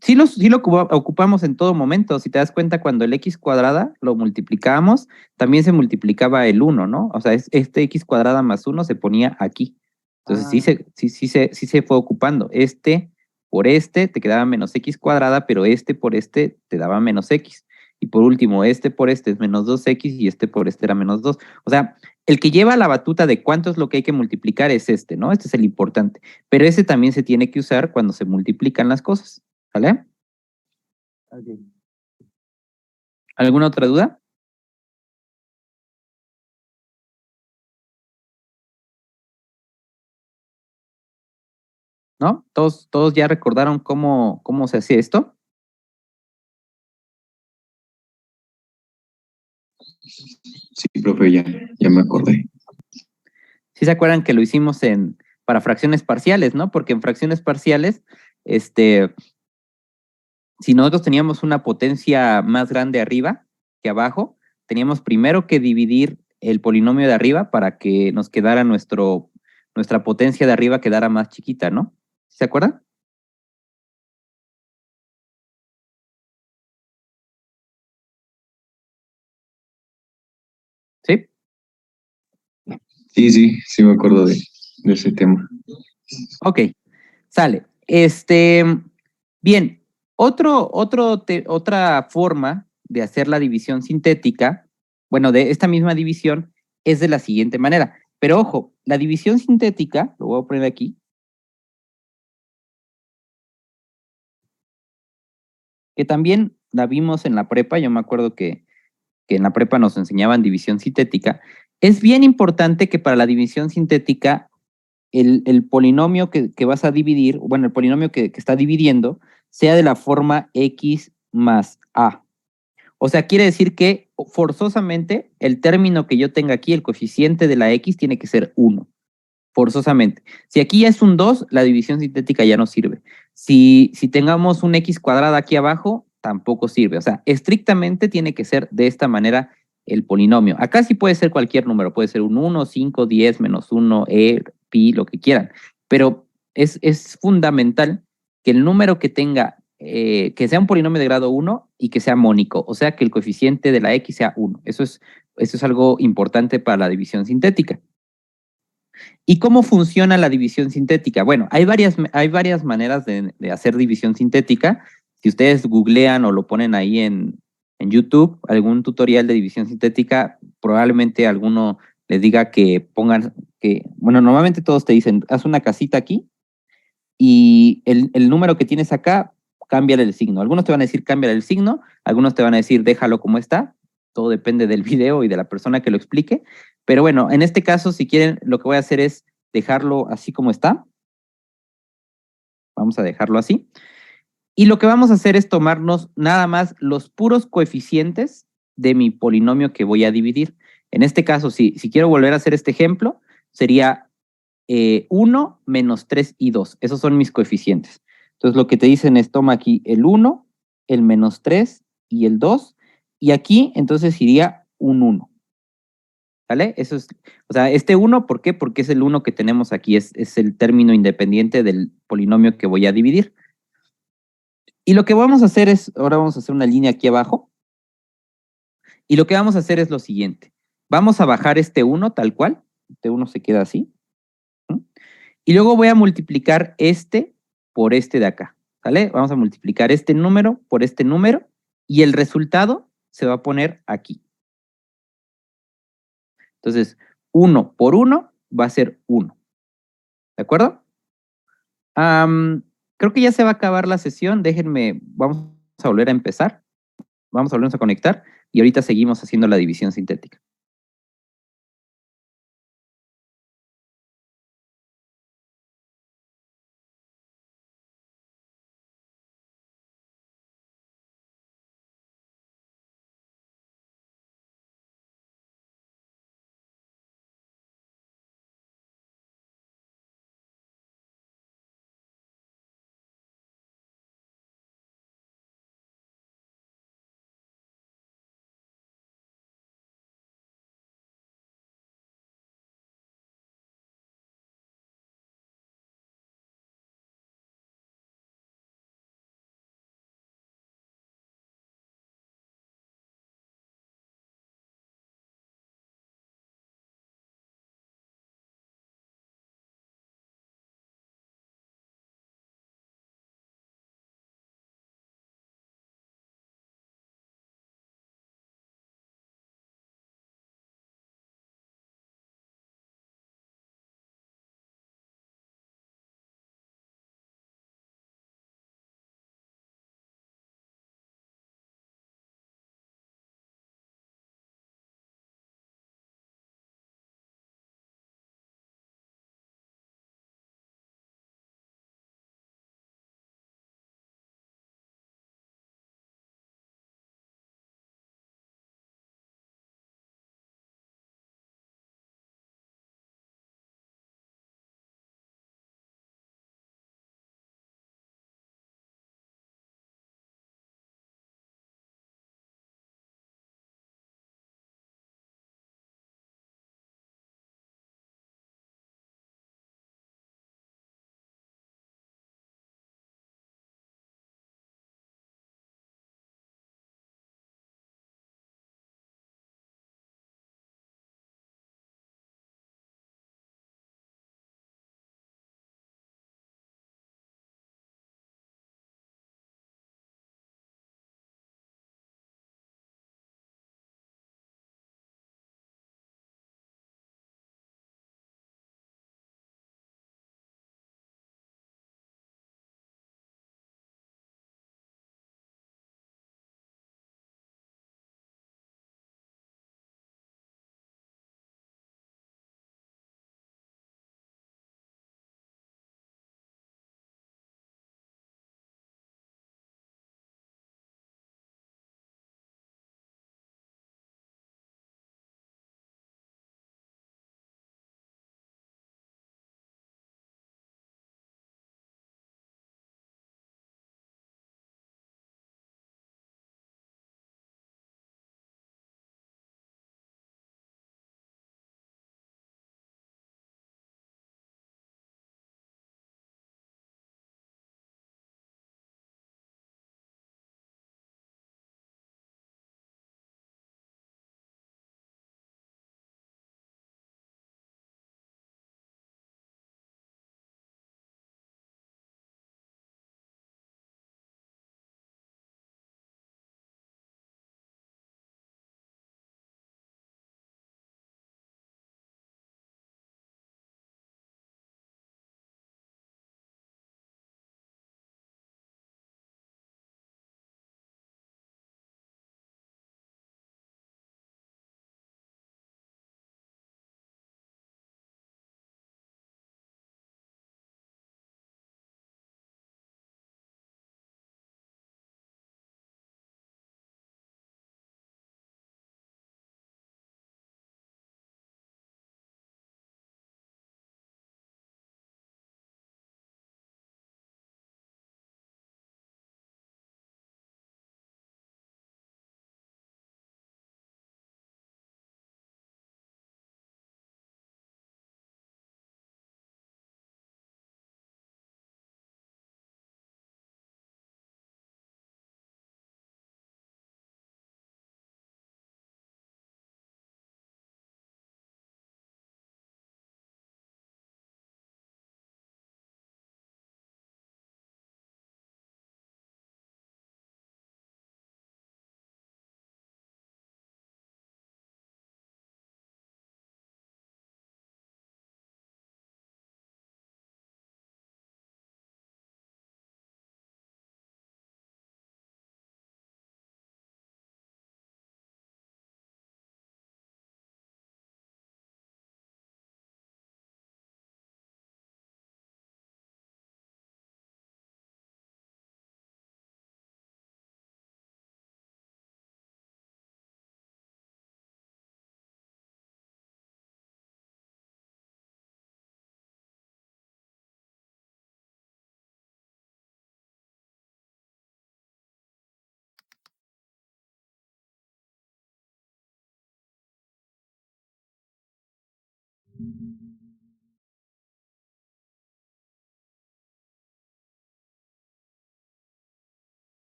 Sí lo ocupamos en todo momento. Si te das cuenta, cuando el x cuadrada lo multiplicábamos, también se multiplicaba el 1, ¿no? O sea, este x cuadrada más 1 se ponía aquí. Entonces sí se fue ocupando. Este por este te quedaba menos x cuadrada, pero este por este te daba menos x. Y por último, este por este es menos 2x y este por este era menos 2. O sea, el que lleva la batuta de cuánto es lo que hay que multiplicar es este, ¿no? Este es el importante. Pero ese también se tiene que usar cuando se multiplican las cosas. ¿Vale? Okay. ¿Alguna otra duda? ¿No? ¿Todos ya recordaron cómo se hacía esto? Sí, profe, ya me acordé. Sí se acuerdan que lo hicimos para fracciones parciales, ¿no? Porque en fracciones parciales, si nosotros teníamos una potencia más grande arriba que abajo, teníamos primero que dividir el polinomio de arriba para que nos quedara nuestra potencia de arriba quedara más chiquita, ¿no? ¿Se acuerdan? ¿Sí? Sí me acuerdo de ese tema. Ok, sale. Bien, otra forma de hacer la división sintética, bueno, de esta misma división, es de la siguiente manera. Pero ojo, la división sintética, lo voy a poner aquí, que también la vimos en la prepa, yo me acuerdo que en la prepa nos enseñaban división sintética, es bien importante que para la división sintética el polinomio que vas a dividir, bueno, el polinomio que está dividiendo, sea de la forma x más a. O sea, quiere decir que forzosamente el término que yo tenga aquí, el coeficiente de la x, tiene que ser 1. Forzosamente. Si aquí ya es un 2, la división sintética ya no sirve. Si tengamos un x cuadrada aquí abajo, tampoco sirve. O sea, estrictamente tiene que ser de esta manera el polinomio. Acá sí puede ser cualquier número, puede ser un 1, 5, 10, menos 1, pi, lo que quieran. Pero es fundamental que el número que tenga, que sea un polinomio de grado 1 y que sea mónico, o sea, que el coeficiente de la x sea 1. Eso es algo importante para la división sintética. ¿Y cómo funciona la división sintética? Bueno, hay varias maneras de hacer división sintética. Si ustedes googlean o lo ponen ahí en YouTube, algún tutorial de división sintética, probablemente alguno les diga que pongan, bueno, normalmente todos te dicen, haz una casita aquí y el número que tienes acá, cámbiale el signo. Algunos te van a decir cámbiale el signo, algunos te van a decir déjalo como está. Todo depende del video y de la persona que lo explique. Pero bueno, en este caso, si quieren, lo que voy a hacer es dejarlo así como está. Vamos a dejarlo así. Y lo que vamos a hacer es tomarnos nada más los puros coeficientes de mi polinomio que voy a dividir. En este caso, si quiero volver a hacer este ejemplo, sería 1 menos 3 y 2. Esos son mis coeficientes. Entonces, lo que te dicen es toma aquí el 1, el menos 3 y el 2. Y aquí, entonces, iría un 1. ¿Vale? Eso es, o sea, este 1, ¿por qué? Porque es el 1 que tenemos aquí, es el término independiente del polinomio que voy a dividir. Y lo que vamos a hacer es, ahora vamos a hacer una línea aquí abajo, y lo que vamos a hacer es lo siguiente. Vamos a bajar este 1 tal cual, este 1 se queda así, ¿sí? Y luego voy a multiplicar este por este de acá, ¿vale? Vamos a multiplicar este número por este número, y el resultado se va a poner aquí. Entonces, 1 por 1 va a ser 1. ¿De acuerdo? Creo que ya se va a acabar la sesión. Déjenme, vamos a volver a empezar. Vamos a volvernos a conectar y ahorita seguimos haciendo la división sintética.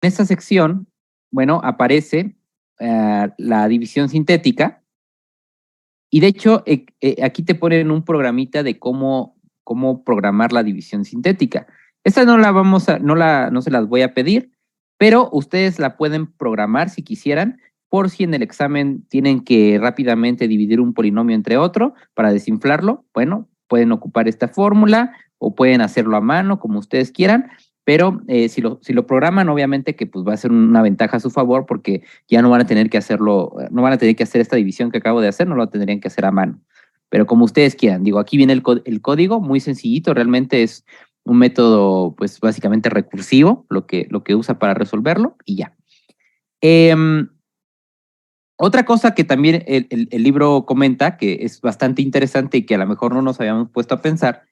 En esta sección, bueno, aparece la división sintética y de hecho aquí te ponen un programita de cómo programar la división sintética. Esta no la vamos a, no se las voy a pedir, pero ustedes la pueden programar si quisieran, por si en el examen tienen que rápidamente dividir un polinomio entre otro para desinflarlo. Bueno, pueden ocupar esta fórmula o pueden hacerlo a mano, como ustedes quieran, pero si lo programan, obviamente que pues va a ser una ventaja a su favor porque ya no van a tener que hacerlo, no van a tener que hacer esta división que acabo de hacer, no lo tendrían que hacer a mano. Pero como ustedes quieran, digo, aquí viene el código, muy sencillito, realmente es un método, pues básicamente recursivo, lo que usa para resolverlo y ya. Otra cosa que también el libro comenta, que es bastante interesante y que a lo mejor no nos habíamos puesto a pensar,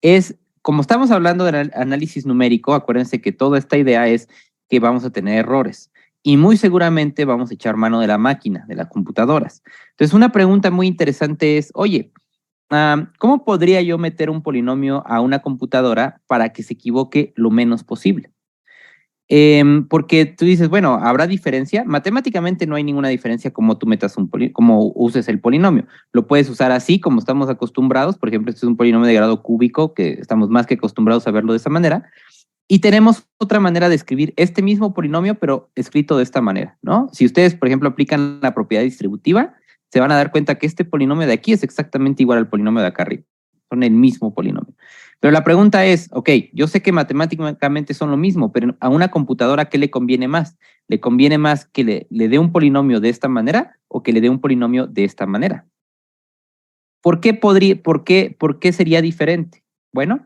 es, como estamos hablando del análisis numérico, acuérdense que toda esta idea es que vamos a tener errores y muy seguramente vamos a echar mano de la máquina, de las computadoras. Entonces, una pregunta muy interesante es, oye, ¿cómo podría yo meter un polinomio a una computadora para que se equivoque lo menos posible? Porque tú dices, bueno, ¿habrá diferencia? Matemáticamente no hay ninguna diferencia como tú metas como uses el polinomio. Lo puedes usar así como estamos acostumbrados. Por ejemplo, este es un polinomio de grado cúbico que estamos más que acostumbrados a verlo de esa manera. Y tenemos otra manera de escribir este mismo polinomio, pero escrito de esta manera, ¿no? Si ustedes, por ejemplo, aplican la propiedad distributiva, se van a dar cuenta que este polinomio de aquí es exactamente igual al polinomio de acá arriba. Son el mismo polinomio. Pero la pregunta es, ok, yo sé que matemáticamente son lo mismo, pero a una computadora, ¿qué le conviene más? ¿Le conviene más que le dé un polinomio de esta manera o que le dé un polinomio de esta manera? ¿Por qué sería diferente? Bueno,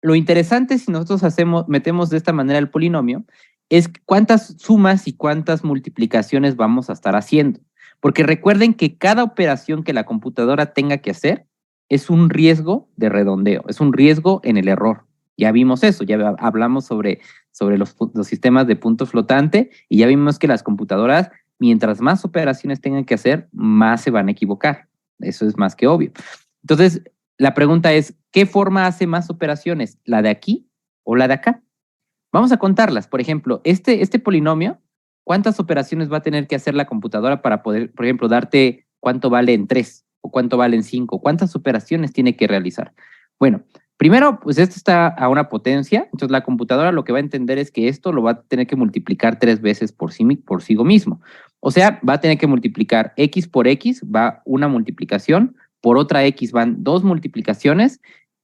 lo interesante si nosotros metemos de esta manera el polinomio es cuántas sumas y cuántas multiplicaciones vamos a estar haciendo. Porque recuerden que cada operación que la computadora tenga que hacer es un riesgo de redondeo, es un riesgo en el error. Ya vimos eso, ya hablamos sobre los sistemas de punto flotante y ya vimos que las computadoras, mientras más operaciones tengan que hacer, más se van a equivocar. Eso es más que obvio. Entonces, la pregunta es, ¿qué forma hace más operaciones? ¿La de aquí o la de acá? Vamos a contarlas. Por ejemplo, este polinomio, ¿cuántas operaciones va a tener que hacer la computadora para poder, por ejemplo, darte cuánto vale en 3 o cuánto vale en 5? ¿Cuántas operaciones tiene que realizar? Bueno, primero, pues esto está a una potencia, entonces la computadora lo que va a entender es que esto lo va a tener que multiplicar 3 veces por sí mismo. O sea, va a tener que multiplicar x por x, va una multiplicación, por otra x van 2 multiplicaciones,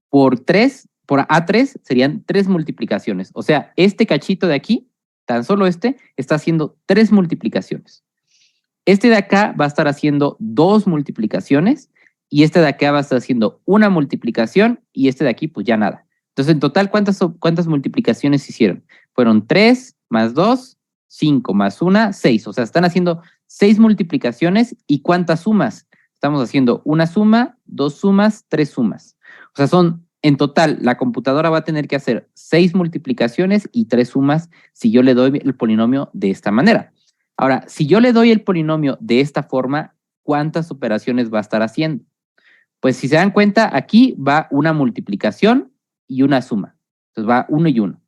por A3 serían 3 multiplicaciones. O sea, este cachito de aquí, tan solo este, está haciendo 3 multiplicaciones. Este de acá va a estar haciendo 2 multiplicaciones y este de acá va a estar haciendo una multiplicación y este de aquí pues ya nada. Entonces, en total, ¿cuántas multiplicaciones hicieron? Fueron 3 más 2, 5 más 1, 6. O sea, están haciendo 6 multiplicaciones y ¿cuántas sumas? Estamos haciendo una suma, 2 sumas, 3 sumas. O sea, en total, la computadora va a tener que hacer 6 multiplicaciones y 3 sumas si yo le doy el polinomio de esta manera. Ahora, si yo le doy el polinomio de esta forma, ¿cuántas operaciones va a estar haciendo? Pues si se dan cuenta, aquí va una multiplicación y una suma. Entonces va 1 y 1.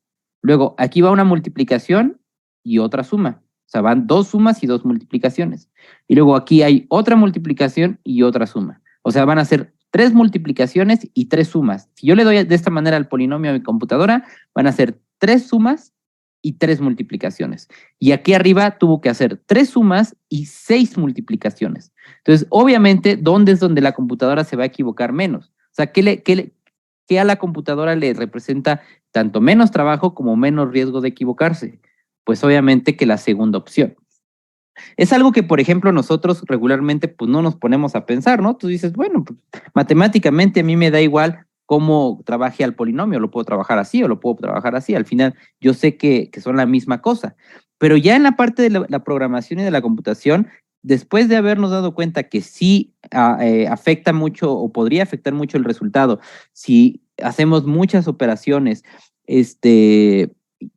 Luego, aquí va una multiplicación y otra suma. O sea, van 2 sumas y 2 multiplicaciones. Y luego aquí hay otra multiplicación y otra suma. O sea, van a ser 3 multiplicaciones y 3 sumas. Si yo le doy de esta manera el polinomio a mi computadora, van a ser 3 sumas y 3 multiplicaciones. Y aquí arriba tuvo que hacer 3 sumas y 6 multiplicaciones. Entonces, obviamente, ¿dónde es donde la computadora se va a equivocar menos? O sea, ¿qué a la computadora le representa tanto menos trabajo como menos riesgo de equivocarse? Pues obviamente que la segunda opción. Es algo que, por ejemplo, nosotros regularmente pues no nos ponemos a pensar, ¿no? Tú dices, bueno, pues, matemáticamente a mí me da igual cómo trabaje al polinomio, lo puedo trabajar así o lo puedo trabajar así. Al final, yo sé que son la misma cosa. Pero ya en la parte de la programación y de la computación, después de habernos dado cuenta que sí afecta mucho o podría afectar mucho el resultado, si hacemos muchas operaciones,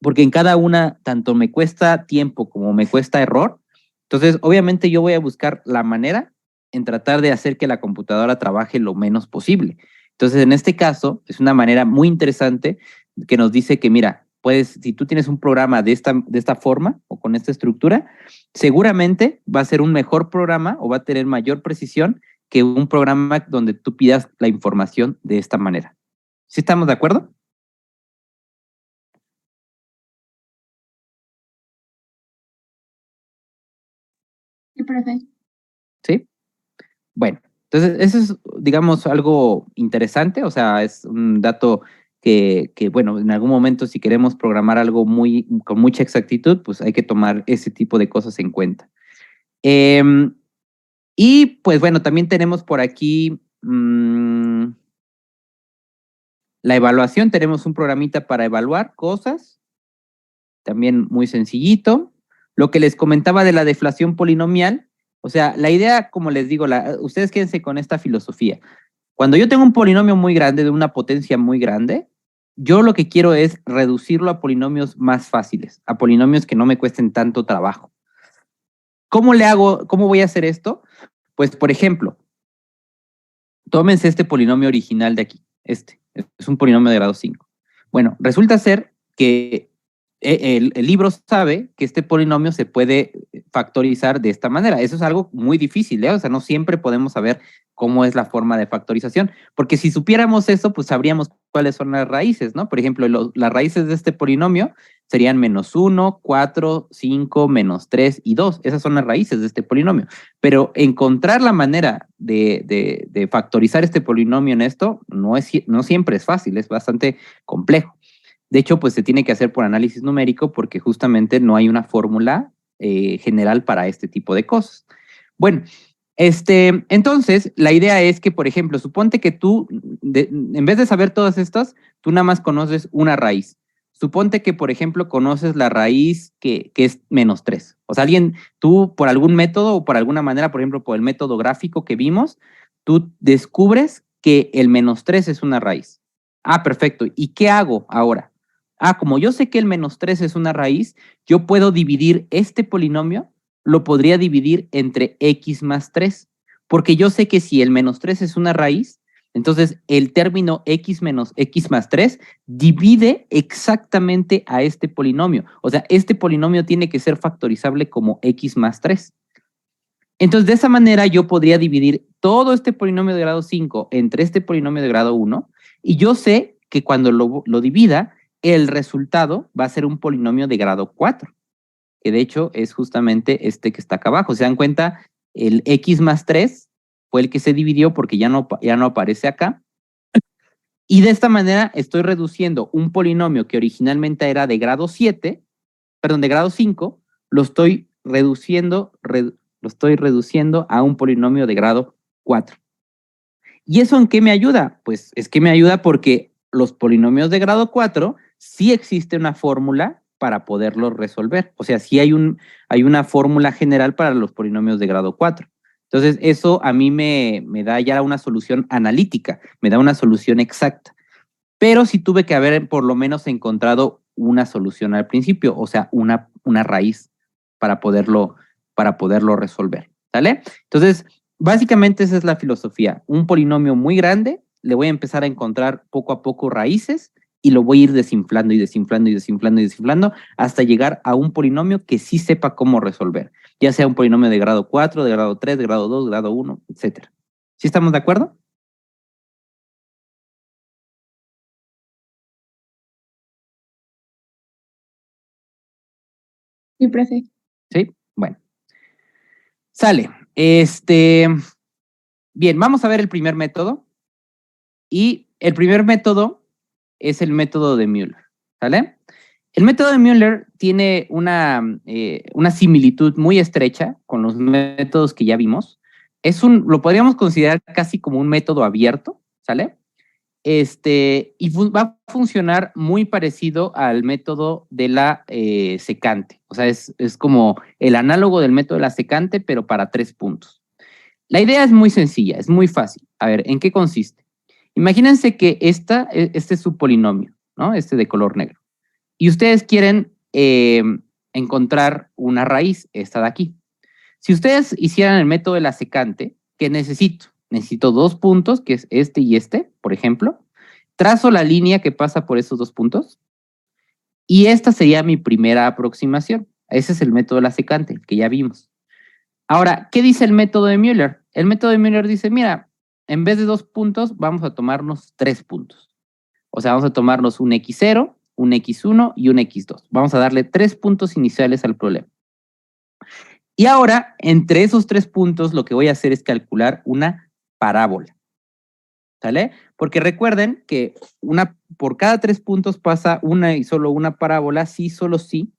porque en cada una tanto me cuesta tiempo como me cuesta error, entonces obviamente yo voy a buscar la manera en tratar de hacer que la computadora trabaje lo menos posible. Entonces, en este caso, es una manera muy interesante que nos dice que, mira, puedes, si tú tienes un programa de esta forma o con esta estructura, seguramente va a ser un mejor programa o va a tener mayor precisión que un programa donde tú pidas la información de esta manera. ¿Sí estamos de acuerdo? Sí, profe. ¿Sí? Bueno, entonces eso es, digamos, algo interesante, o sea, es un dato bueno, en algún momento si queremos programar algo con mucha exactitud, pues hay que tomar ese tipo de cosas en cuenta. Y pues bueno, también tenemos por aquí la evaluación, tenemos un programita para evaluar cosas, también muy sencillito. Lo que les comentaba de la deflación polinomial, o sea, la idea, como les digo, ustedes quédense con esta filosofía. Cuando yo tengo un polinomio muy grande, de una potencia muy grande, yo lo que quiero es reducirlo a polinomios más fáciles, a polinomios que no me cuesten tanto trabajo. ¿Cómo le hago? ¿Cómo voy a hacer esto? Pues, por ejemplo, tómense este polinomio original de aquí. Este es un polinomio de grado 5. Bueno, resulta ser que el libro sabe que este polinomio se puede factorizar de esta manera. Eso es algo muy difícil, ¿eh? O sea, no siempre podemos saber cómo es la forma de factorización, porque si supiéramos eso, pues sabríamos cuáles son las raíces, ¿no? Por ejemplo, las raíces de este polinomio serían -1, 4, 5, -3 y 2. Esas son las raíces de este polinomio. Pero encontrar la manera de factorizar este polinomio en esto no siempre es fácil, es bastante complejo. De hecho, pues se tiene que hacer por análisis numérico porque justamente no hay una fórmula general para este tipo de cosas. Bueno, entonces, la idea es que, por ejemplo, suponte que tú, en vez de saber todas estas, tú nada más conoces una raíz. Suponte que, por ejemplo, conoces la raíz que es -3. O sea, tú por algún método o por alguna manera, por ejemplo, por el método gráfico que vimos, tú descubres que el -3 es una raíz. Ah, perfecto. ¿Y qué hago ahora? Ah, como yo sé que el -3 es una raíz, yo puedo dividir este polinomio, lo podría dividir entre x más 3, porque yo sé que si el -3 es una raíz, entonces el término x menos x más 3 divide exactamente a este polinomio. O sea, este polinomio tiene que ser factorizable como x más 3. Entonces, de esa manera yo podría dividir todo este polinomio de grado 5 entre este polinomio de grado 1, y yo sé que cuando lo divida, el resultado va a ser un polinomio de grado 4, que de hecho es justamente este que está acá abajo. ¿Se dan cuenta? El x más 3 fue el que se dividió porque ya no aparece acá. Y de esta manera estoy reduciendo un polinomio que originalmente era de grado 7, perdón, de grado 5, lo estoy reduciendo a un polinomio de grado 4. ¿Y eso en qué me ayuda? Pues es que me ayuda porque los polinomios de grado 4 sí existe una fórmula para poderlos resolver. O sea, sí hay una fórmula general para los polinomios de grado 4. Entonces, eso a mí me da ya una solución analítica, me da una solución exacta. Pero sí tuve que haber por lo menos encontrado una solución al principio, o sea, una raíz para poderlo resolver. ¿Sale? Entonces, básicamente esa es la filosofía. Un polinomio muy grande, le voy a empezar a encontrar poco a poco raíces y lo voy a ir desinflando y desinflando y desinflando y desinflando hasta llegar a un polinomio que sí sepa cómo resolver, ya sea un polinomio de grado 4, de grado 3, de grado 2, de grado 1, etc. ¿Sí estamos de acuerdo? Sí, profe. Sí, bueno. Sale. Bien, vamos a ver el primer método. Y el primer método es el método de Müller. ¿Sale? El método de Müller tiene una similitud muy estrecha con los métodos que ya vimos. Lo podríamos considerar casi como un método abierto, ¿sale? va a funcionar muy parecido al método de la secante. O sea, es como el análogo del método de la secante, pero para 3 puntos. La idea es muy sencilla, es muy fácil. A ver, ¿en qué consiste? Imagínense que este es su polinomio, ¿no? Este de color negro. Y ustedes quieren encontrar una raíz, esta de aquí. Si ustedes hicieran el método de la secante, ¿qué necesito? Necesito 2 puntos, que es este y este, por ejemplo. Trazo la línea que pasa por esos 2 puntos. Y esta sería mi primera aproximación. Ese es el método de la secante, el que ya vimos. Ahora, ¿qué dice el método de Müller? El método de Müller dice, mira, en vez de 2 puntos, vamos a tomarnos 3 puntos. O sea, vamos a tomarnos un x0, un x1 y un x2. Vamos a darle 3 puntos iniciales al problema. Y ahora, entre esos 3 puntos, lo que voy a hacer es calcular una parábola. ¿Sale? Porque recuerden que por cada 3 puntos pasa una y solo una parábola, sí, solo sí,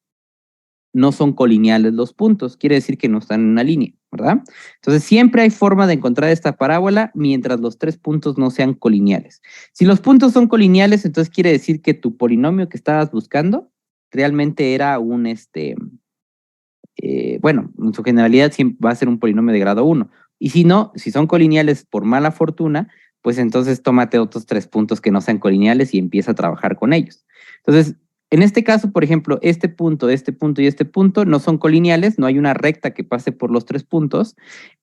no son colineales los puntos. Quiere decir que no están en una línea, ¿verdad? Entonces, siempre hay forma de encontrar esta parábola mientras los 3 puntos no sean colineales. Si los puntos son colineales, entonces quiere decir que tu polinomio que estabas buscando realmente era un, bueno, en su generalidad siempre va a ser un polinomio de grado 1. Y si no, si son colineales por mala fortuna, pues entonces tómate otros 3 puntos que no sean colineales y empieza a trabajar con ellos. Entonces, en este caso, por ejemplo, este punto y este punto no son colineales, no hay una recta que pase por los 3 puntos.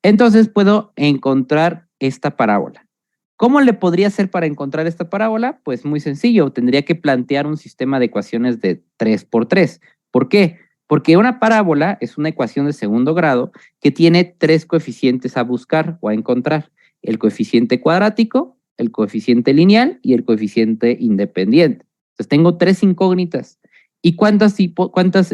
Entonces puedo encontrar esta parábola. ¿Cómo le podría hacer para encontrar esta parábola? Pues muy sencillo, tendría que plantear un sistema de ecuaciones de 3 por 3. ¿Por qué? Porque una parábola es una ecuación de segundo grado que tiene 3 coeficientes a buscar o a encontrar. El coeficiente cuadrático, el coeficiente lineal y el coeficiente independiente. Entonces tengo 3 incógnitas. ¿Y cuántas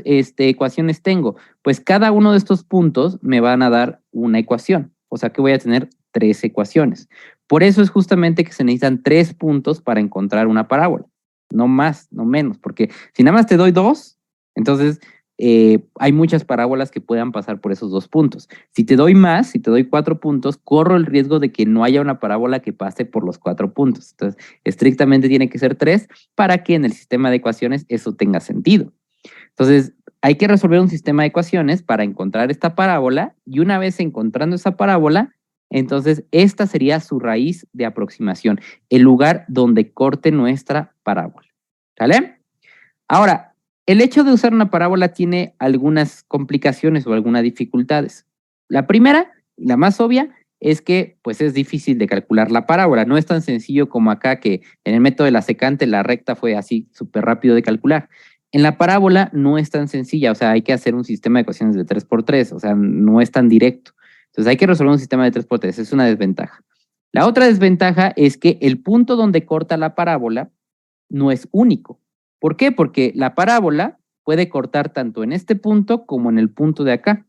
ecuaciones tengo? Pues cada uno de estos puntos me van a dar una ecuación. O sea que voy a tener 3 ecuaciones. Por eso es justamente que se necesitan 3 puntos para encontrar una parábola. No más, no menos. Porque si nada más te doy 2, entonces hay muchas parábolas que puedan pasar por esos 2 puntos. Si te doy más, si te doy 4 puntos, corro el riesgo de que no haya una parábola que pase por los 4 puntos. Entonces, estrictamente tiene que ser 3 para que en el sistema de ecuaciones eso tenga sentido. Entonces, hay que resolver un sistema de ecuaciones para encontrar esta parábola y una vez encontrando esa parábola, entonces esta sería su raíz de aproximación, el lugar donde corte nuestra parábola. ¿Sale? Ahora, el hecho de usar una parábola tiene algunas complicaciones o algunas dificultades. La primera, la más obvia, es que pues es difícil de calcular la parábola. No es tan sencillo como acá que en el método de la secante la recta fue así súper rápido de calcular. En la parábola no es tan sencilla, o sea, hay que hacer un sistema de ecuaciones de 3 por 3, o sea, no es tan directo. Entonces hay que resolver un sistema de 3 por 3, es una desventaja. La otra desventaja es que el punto donde corta la parábola no es único. ¿Por qué? Porque la parábola puede cortar tanto en este punto como en el punto de acá.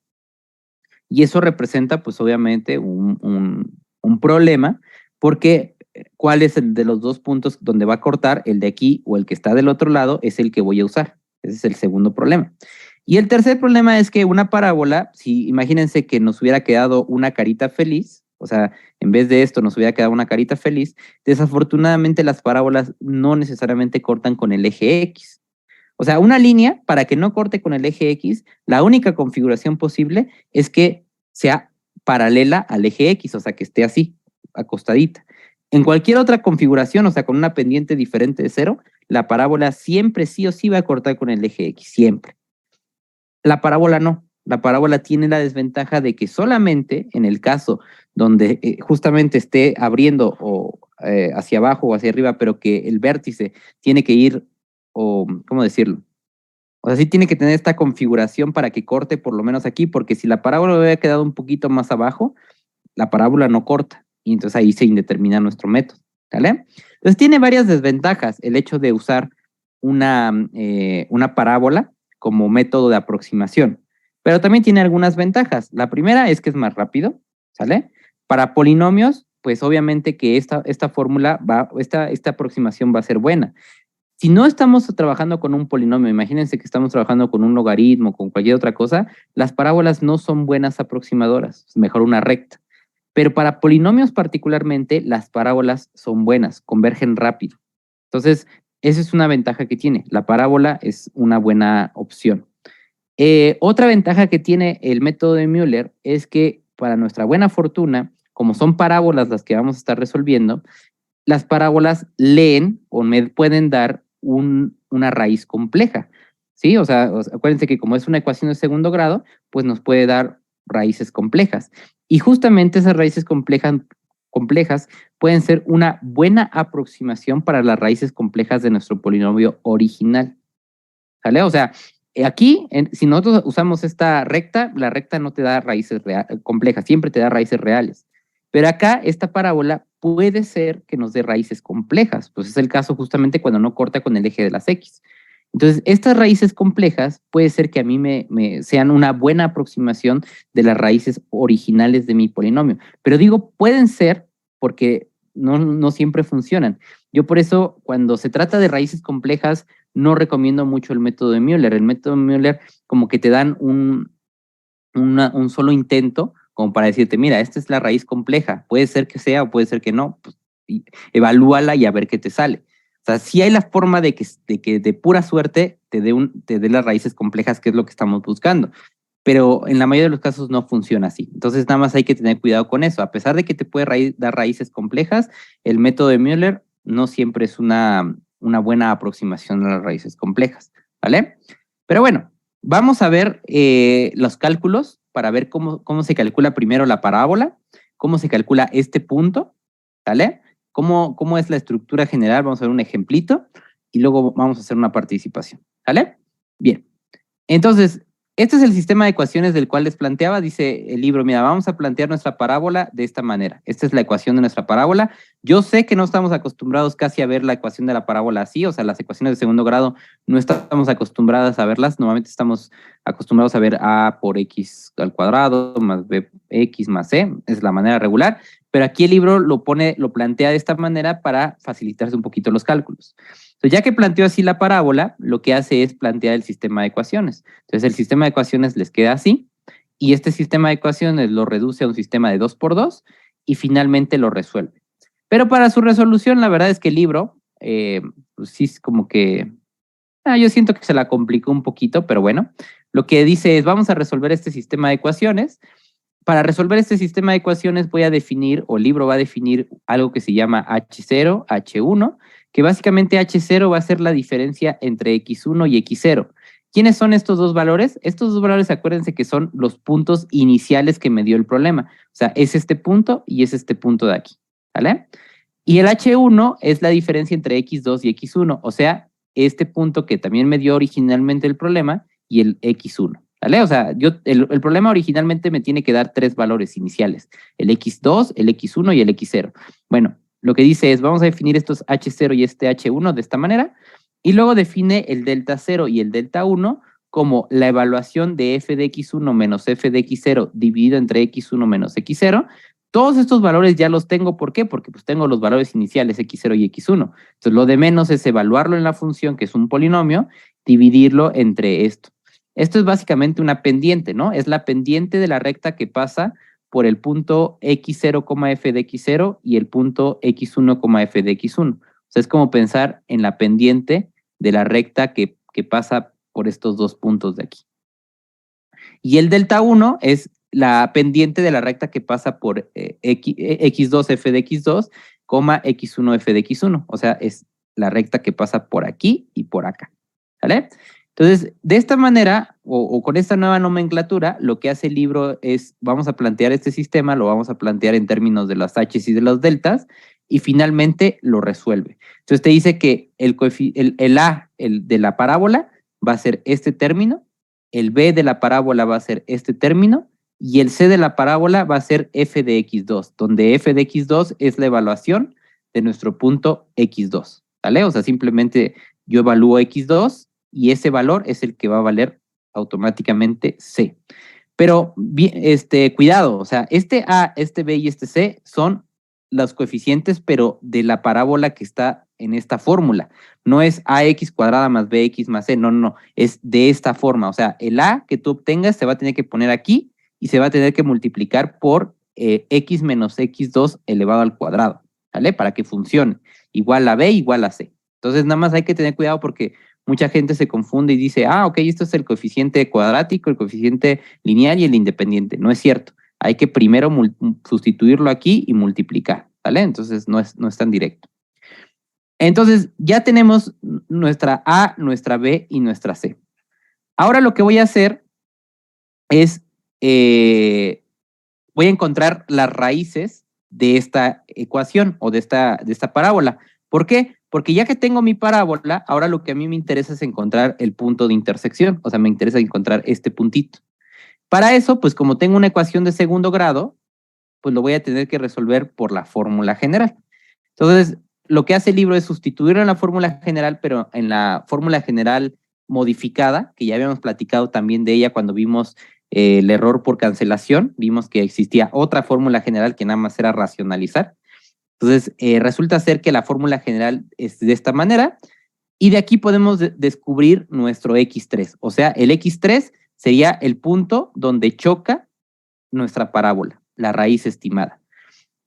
Y eso representa, pues obviamente, un problema, porque ¿cuál es el de los 2 puntos donde va a cortar? El de aquí o el que está del otro lado es el que voy a usar. Ese es el segundo problema. Y el tercer problema es que una parábola, si imagínense que nos hubiera quedado una carita feliz, o sea, en vez de esto nos hubiera quedado una carita feliz, desafortunadamente las parábolas no necesariamente cortan con el eje X. O sea, una línea, para que no corte con el eje X, la única configuración posible es que sea paralela al eje X, o sea, que esté así, acostadita. En cualquier otra configuración, o sea, con una pendiente diferente de 0, la parábola siempre sí o sí va a cortar con el eje X, siempre. La parábola no. La parábola tiene la desventaja de que solamente en el caso donde justamente esté abriendo o hacia abajo o hacia arriba, pero que el vértice tiene que ir, o ¿cómo decirlo? O sea, sí tiene que tener esta configuración para que corte por lo menos aquí, porque si la parábola hubiera quedado un poquito más abajo, la parábola no corta, y entonces ahí se indetermina nuestro método, ¿vale? Entonces tiene varias desventajas el hecho de usar una parábola como método de aproximación, pero también tiene algunas ventajas. La primera es que es más rápido, ¿sale? Para polinomios, pues obviamente que esta fórmula esta aproximación va a ser buena. Si no estamos trabajando con un polinomio, imagínense que estamos trabajando con un logaritmo, con cualquier otra cosa, las parábolas no son buenas aproximadoras, es mejor una recta. Pero para polinomios particularmente, las parábolas son buenas, convergen rápido. Entonces, esa es una ventaja que tiene. La parábola es una buena opción. Otra ventaja que tiene el método de Müller es que para nuestra buena fortuna, como son parábolas las que vamos a estar resolviendo, las parábolas leen o me pueden dar una raíz compleja, ¿sí? O sea, acuérdense que como es una ecuación de segundo grado, pues nos puede dar raíces complejas. Y justamente esas raíces complejas pueden ser una buena aproximación para las raíces complejas de nuestro polinomio original, ¿sale? O sea, aquí, si nosotros usamos esta recta, la recta no te da raíces complejas, siempre te da raíces reales. Pero acá, esta parábola puede ser que nos dé raíces complejas. Pues es el caso justamente cuando no corta con el eje de las X. Entonces, estas raíces complejas puede ser que a mí sean una buena aproximación de las raíces originales de mi polinomio. Pero digo, pueden ser porque no siempre funcionan. Yo por eso, cuando se trata de raíces complejas, no recomiendo mucho el método de Müller. El método de Müller como que te dan un solo intento como para decirte, mira, esta es la raíz compleja, puede ser que sea o puede ser que no, pues evalúala y a ver qué te sale. O sea, sí hay la forma de que de pura suerte te dé las raíces complejas, que es lo que estamos buscando, pero en la mayoría de los casos no funciona así. Entonces nada más hay que tener cuidado con eso. A pesar de que te puede dar raíces complejas, el método de Müller no siempre es una buena aproximación a las raíces complejas, ¿vale? Pero bueno, vamos a ver los cálculos para ver cómo se calcula primero la parábola, cómo se calcula este punto, ¿vale? Cómo es la estructura general, vamos a ver un ejemplito y luego vamos a hacer una participación, ¿vale? Bien, entonces, este es el sistema de ecuaciones del cual les planteaba, dice el libro, mira, vamos a plantear nuestra parábola de esta manera. Esta es la ecuación de nuestra parábola. Yo sé que no estamos acostumbrados casi a ver la ecuación de la parábola así, o sea, las ecuaciones de segundo grado no estamos acostumbradas a verlas, normalmente estamos acostumbrados a ver a por x al cuadrado más bx más c, es la manera regular, pero aquí el libro lo plantea de esta manera para facilitarse un poquito los cálculos. Entonces, ya que planteó así la parábola, lo que hace es plantear el sistema de ecuaciones. Entonces, el sistema de ecuaciones les queda así, y este sistema de ecuaciones lo reduce a un sistema de 2×2 y finalmente lo resuelve. Pero para su resolución, la verdad es que el libro, pues sí es como que, yo siento que se la complicó un poquito, pero bueno, lo que dice es, vamos a resolver este sistema de ecuaciones. Para resolver este sistema de ecuaciones voy a definir, o el libro va a definir algo que se llama H0, H1, que básicamente H0 va a ser la diferencia entre X1 y X0. ¿Quiénes son estos dos valores? Estos dos valores, acuérdense que son los puntos iniciales que me dio el problema. O sea, es este punto y es este punto de aquí, ¿vale? Y el H1 es la diferencia entre X2 y X1, o sea, este punto que también me dio originalmente el problema y el X1. ¿Vale? O sea, el problema originalmente me tiene que dar 3 valores iniciales, el X2, el X1 y el X0. Bueno, lo que dice es, vamos a definir estos H0 y este H1 de esta manera, y luego define el delta 0 y el delta 1 como la evaluación de f de X1 menos f de X0 dividido entre X1 menos X0. Todos estos valores ya los tengo, ¿por qué? Porque pues tengo los valores iniciales X0 y X1. Entonces, lo de menos es evaluarlo en la función, que es un polinomio, dividirlo entre esto. Esto es básicamente una pendiente, ¿no? Es la pendiente de la recta que pasa por el punto X0, f de X0 y el punto X1, f de X1. O sea, es como pensar en la pendiente de la recta que pasa por estos dos puntos de aquí. Y el delta 1 es la pendiente de la recta que pasa por X2, f de X2, X1, f de X1. O sea, es la recta que pasa por aquí y por acá. ¿Vale? Entonces, de esta manera, o con esta nueva nomenclatura, lo que hace el libro es, vamos a plantear este sistema, lo vamos a plantear en términos de las H's y de los deltas, y finalmente lo resuelve. Entonces te dice que el A de la parábola va a ser este término, el B de la parábola va a ser este término, y el C de la parábola va a ser f de X2, donde f de X2 es la evaluación de nuestro punto X2, ¿vale? O sea, simplemente yo evalúo X2, y ese valor es el que va a valer automáticamente C. Pero, cuidado, o sea, este A, este B y este C son los coeficientes, pero de la parábola que está en esta fórmula. No es AX cuadrada más BX más C, no, es de esta forma. O sea, el A que tú obtengas se va a tener que poner aquí y se va a tener que multiplicar por x menos x2 elevado al cuadrado, ¿vale? Para que funcione. Igual a b igual a c. Entonces, nada más hay que tener cuidado porque mucha gente se confunde y dice, ok, esto es el coeficiente cuadrático, el coeficiente lineal y el independiente. No es cierto. Hay que primero sustituirlo aquí y multiplicar, ¿vale? Entonces, no es tan directo. Entonces, ya tenemos nuestra A, nuestra B y nuestra C. Ahora lo que voy a hacer es, voy a encontrar las raíces de esta ecuación o de esta parábola. ¿Por qué? Porque ya que tengo mi parábola, ahora lo que a mí me interesa es encontrar el punto de intersección. O sea, me interesa encontrar este puntito. Para eso, pues como tengo una ecuación de segundo grado, pues lo voy a tener que resolver por la fórmula general. Entonces, lo que hace el libro es sustituirlo en la fórmula general, pero en la fórmula general modificada, que ya habíamos platicado también de ella cuando vimos el error por cancelación, vimos que existía otra fórmula general que nada más era racionalizar. Entonces, resulta ser que la fórmula general es de esta manera, y de aquí podemos descubrir nuestro X3. O sea, el X3 sería el punto donde choca nuestra parábola, la raíz estimada.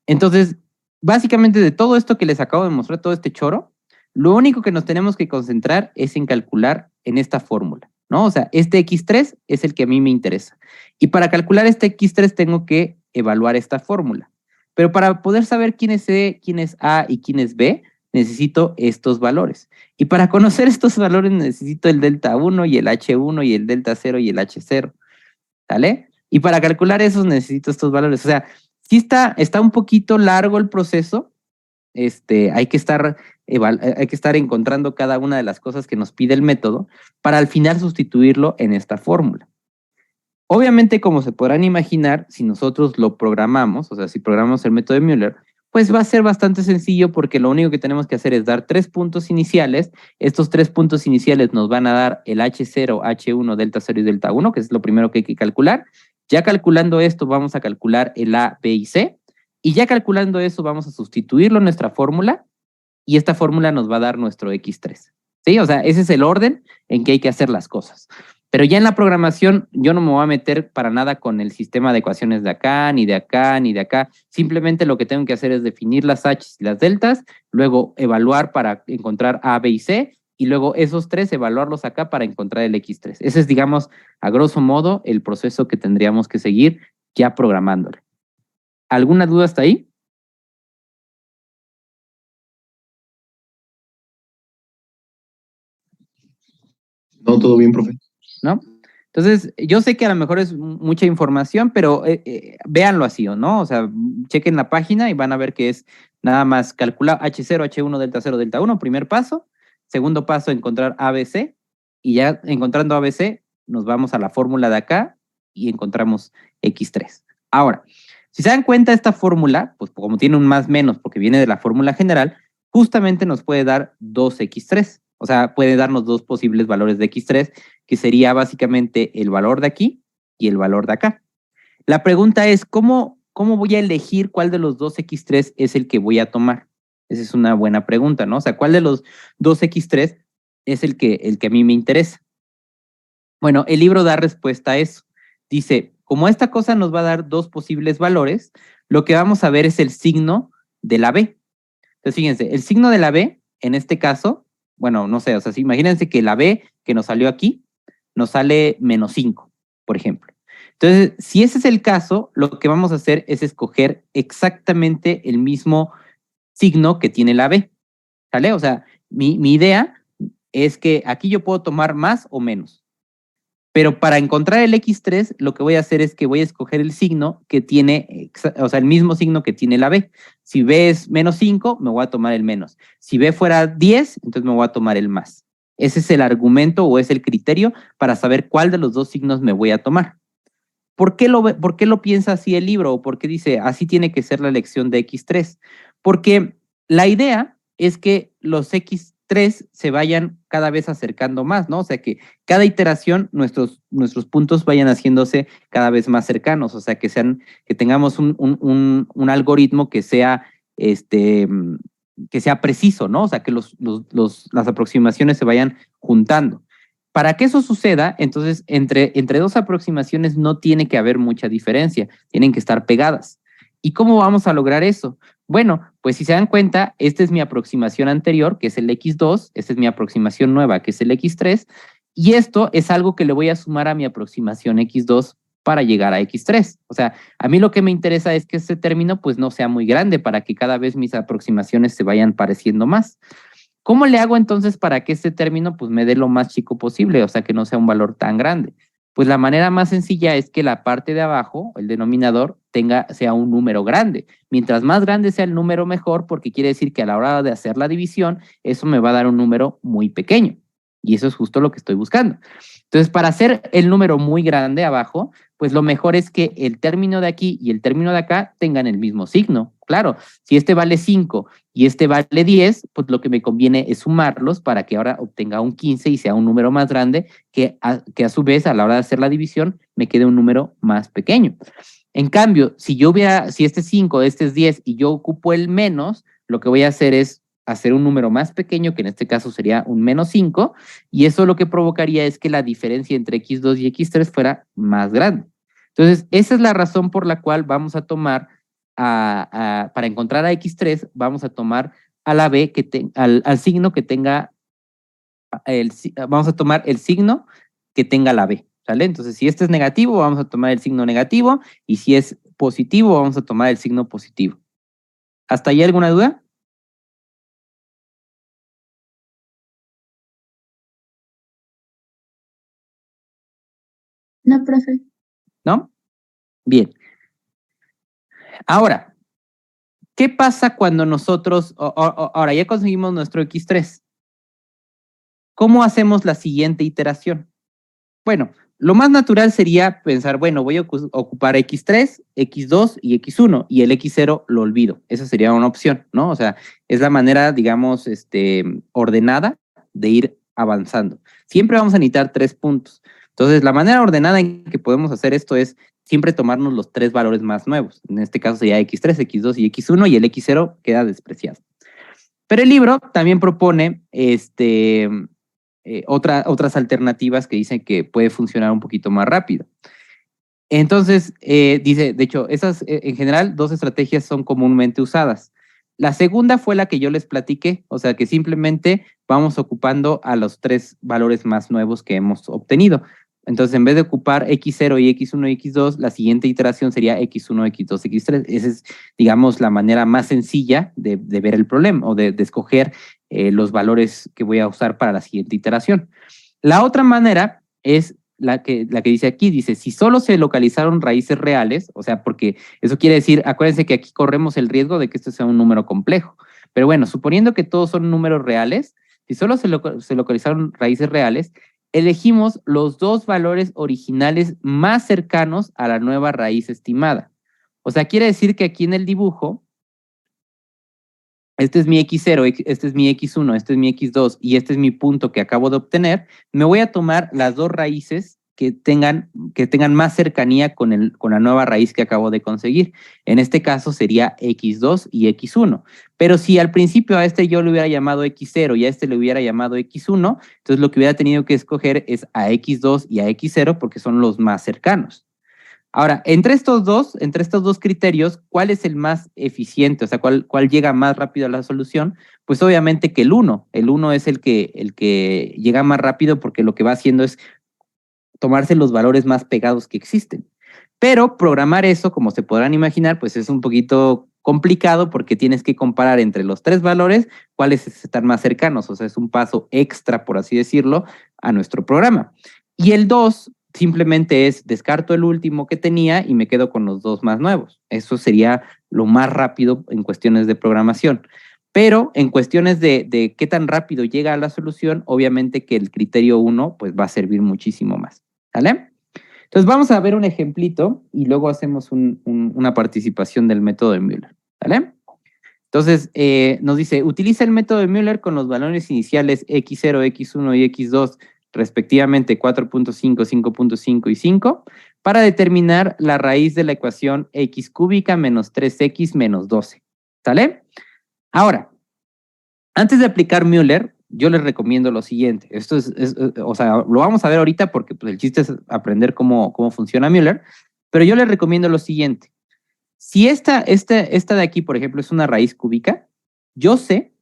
Entonces, básicamente de todo esto que les acabo de mostrar, todo este choro, lo único que nos tenemos que concentrar es en calcular en esta fórmula, ¿no? O sea, este X3 es el que a mí me interesa. Y para calcular este X3 tengo que evaluar esta fórmula. Pero para poder saber quién es C, quién es A y quién es B, necesito estos valores. Y para conocer estos valores necesito el delta 1 y el H1 y el delta 0 y el H0, ¿vale? Y para calcular esos necesito estos valores. O sea, sí está un poquito largo el proceso. Hay que estar encontrando cada una de las cosas que nos pide el método para al final sustituirlo en esta fórmula. Obviamente, como se podrán imaginar, si nosotros lo programamos, o sea, si programamos el método de Müller, pues va a ser bastante sencillo porque lo único que tenemos que hacer es dar 3 puntos iniciales. Estos 3 puntos iniciales nos van a dar el H0, H1, delta 0 y delta 1, que es lo primero que hay que calcular. Ya calculando esto, vamos a calcular el A, B y C. Y ya calculando eso, vamos a sustituirlo en nuestra fórmula. Y esta fórmula nos va a dar nuestro X3. ¿Sí? O sea, ese es el orden en que hay que hacer las cosas. Pero ya en la programación yo no me voy a meter para nada con el sistema de ecuaciones de acá, ni de acá, ni de acá. Simplemente lo que tengo que hacer es definir las H y las deltas, luego evaluar para encontrar A, B y C, y luego esos 3 evaluarlos acá para encontrar el X3. Ese es, digamos, a grosso modo, el proceso que tendríamos que seguir ya programándole. ¿Alguna duda hasta ahí? No, todo bien, profe. ¿No? Entonces, yo sé que a lo mejor es mucha información, pero véanlo así, ¿no? O sea, chequen la página y van a ver que es nada más calcular H0, H1, delta 0, delta 1, primer paso. Segundo paso, encontrar ABC. Y ya encontrando ABC, nos vamos a la fórmula de acá y encontramos X3. Ahora, si se dan cuenta, esta fórmula, pues como tiene un más menos porque viene de la fórmula general, justamente nos puede dar 2X3. O sea, puede darnos 2 posibles valores de X3, que sería básicamente el valor de aquí y el valor de acá. La pregunta es, ¿cómo voy a elegir cuál de los 2X3 es el que voy a tomar? Esa es una buena pregunta, ¿no? O sea, ¿cuál de los 2X3 es el que a mí me interesa? Bueno, el libro da respuesta a eso. Dice, como esta cosa nos va a dar 2 posibles valores, lo que vamos a ver es el signo de la B. Entonces, fíjense, el signo de la B, en este caso, bueno, no sé, o sea, imagínense que la B que nos salió aquí, nos sale -5, por ejemplo. Entonces, si ese es el caso, lo que vamos a hacer es escoger exactamente el mismo signo que tiene la B, ¿sale? O sea, mi idea es que aquí yo puedo tomar más o menos. Pero para encontrar el X3, lo que voy a hacer es que voy a escoger el signo que tiene, o sea, el mismo signo que tiene la B. Si B es -5, me voy a tomar el menos. Si B fuera 10, entonces me voy a tomar el más. Ese es el argumento o es el criterio para saber cuál de los 2 signos me voy a tomar. ¿Por qué lo piensa así el libro? ¿O por qué dice así tiene que ser la elección de X3? Porque la idea es que los X3 se vayan cada vez acercando más, ¿no? O sea, que cada iteración nuestros puntos vayan haciéndose cada vez más cercanos, o sea, que tengamos un algoritmo que sea preciso, ¿no? O sea, que las aproximaciones se vayan juntando. Para que eso suceda, entonces, entre 2 aproximaciones no tiene que haber mucha diferencia, tienen que estar pegadas. ¿Y cómo vamos a lograr eso? Bueno, pues si se dan cuenta, esta es mi aproximación anterior, que es el x2, esta es mi aproximación nueva, que es el x3, y esto es algo que le voy a sumar a mi aproximación x2 para llegar a x3. O sea, a mí lo que me interesa es que este término pues no sea muy grande para que cada vez mis aproximaciones se vayan pareciendo más. ¿Cómo le hago entonces para que este término pues me dé lo más chico posible? O sea, que no sea un valor tan grande. Pues la manera más sencilla es que la parte de abajo, el denominador, sea un número grande. Mientras más grande sea el número, mejor, porque quiere decir que a la hora de hacer la división, eso me va a dar un número muy pequeño. Y eso es justo lo que estoy buscando. Entonces, para hacer el número muy grande abajo, pues lo mejor es que el término de aquí y el término de acá tengan el mismo signo. Claro, si este vale 5 y este vale 10, pues lo que me conviene es sumarlos para que ahora obtenga un 15 y sea un número más grande que a su vez a la hora de hacer la división me quede un número más pequeño. En cambio, si este es 5, este es 10 y yo ocupo el menos, lo que voy a hacer es hacer un número más pequeño, que en este caso sería un menos 5, y eso lo que provocaría es que la diferencia entre x2 y x3 fuera más grande. Entonces, esa es la razón por la cual vamos a tomar, para encontrar a x3, vamos a tomar a la b, al signo que tenga, vamos a tomar el signo que tenga la b, ¿sale? Entonces, si este es negativo, vamos a tomar el signo negativo, y si es positivo, vamos a tomar el signo positivo. ¿Hasta ahí alguna duda? No, profe. ¿No? Bien. Ahora, ¿qué pasa cuando nosotros, ahora ya conseguimos nuestro x3? ¿Cómo hacemos la siguiente iteración? Bueno, lo más natural sería pensar, bueno, voy a ocupar x3, x2 y x1, y el x0 lo olvido. Esa sería una opción, ¿no? O sea, es la manera, digamos, ordenada de ir avanzando. Siempre vamos a necesitar 3 puntos. Entonces, la manera ordenada en que podemos hacer esto es siempre tomarnos los 3 valores más nuevos. En este caso sería x3, x2 y x1, y el x0 queda despreciado. Pero el libro también propone otras alternativas que dicen que puede funcionar un poquito más rápido. Entonces, dice, de hecho, esas en general 2 estrategias son comúnmente usadas. La segunda fue la que yo les platiqué, o sea que simplemente vamos ocupando a los 3 valores más nuevos que hemos obtenido. Entonces, en vez de ocupar x0 y x1 y x2, la siguiente iteración sería x1, x2, x3. Esa es, digamos, la manera más sencilla de ver el problema o de escoger los valores que voy a usar para la siguiente iteración. La otra manera es la que dice aquí, dice, si solo se localizaron raíces reales, o sea, porque eso quiere decir, acuérdense que aquí corremos el riesgo de que esto sea un número complejo, pero bueno, suponiendo que todos son números reales, si solo se localizaron raíces reales, elegimos los 2 valores originales más cercanos a la nueva raíz estimada. O sea, quiere decir que aquí en el dibujo, este es mi x0, este es mi x1, este es mi x2 y este es mi punto que acabo de obtener, me voy a tomar las 2 raíces que tengan más cercanía con la nueva raíz que acabo de conseguir. En este caso sería x2 y x1. Pero si al principio a este yo le hubiera llamado x0 y a este le hubiera llamado x1, entonces lo que hubiera tenido que escoger es a x2 y a x0 porque son los más cercanos. Ahora, entre estos dos criterios, ¿cuál es el más eficiente? O sea, ¿cuál llega más rápido a la solución? Pues obviamente que el 1. El 1 es el que llega más rápido porque lo que va haciendo es tomarse los valores más pegados que existen. Pero programar eso, como se podrán imaginar, pues es un poquito complicado porque tienes que comparar entre los 3 valores cuáles están más cercanos. O sea, es un paso extra, por así decirlo, a nuestro programa. Y el 2 simplemente es descarto el último que tenía y me quedo con los 2 más nuevos. Eso sería lo más rápido en cuestiones de programación. Pero en cuestiones de qué tan rápido llega a la solución, obviamente que el criterio 1 pues va a servir muchísimo más. ¿Sale? Entonces vamos a ver un ejemplito y luego hacemos una participación del método de Müller. ¿Sale? Entonces nos dice, utiliza el método de Müller con los valores iniciales x0, x1 y x2 respectivamente 4.5, 5.5 y 5, para determinar la raíz de la ecuación x cúbica menos 3x menos 12. ¿Sale? Ahora, antes de aplicar Müller, yo les recomiendo lo siguiente. Esto o sea, lo vamos a ver ahorita porque pues, el chiste es aprender cómo funciona Müller, pero yo les recomiendo lo siguiente. Si esta de aquí, por ejemplo, es una raíz cúbica, yo sé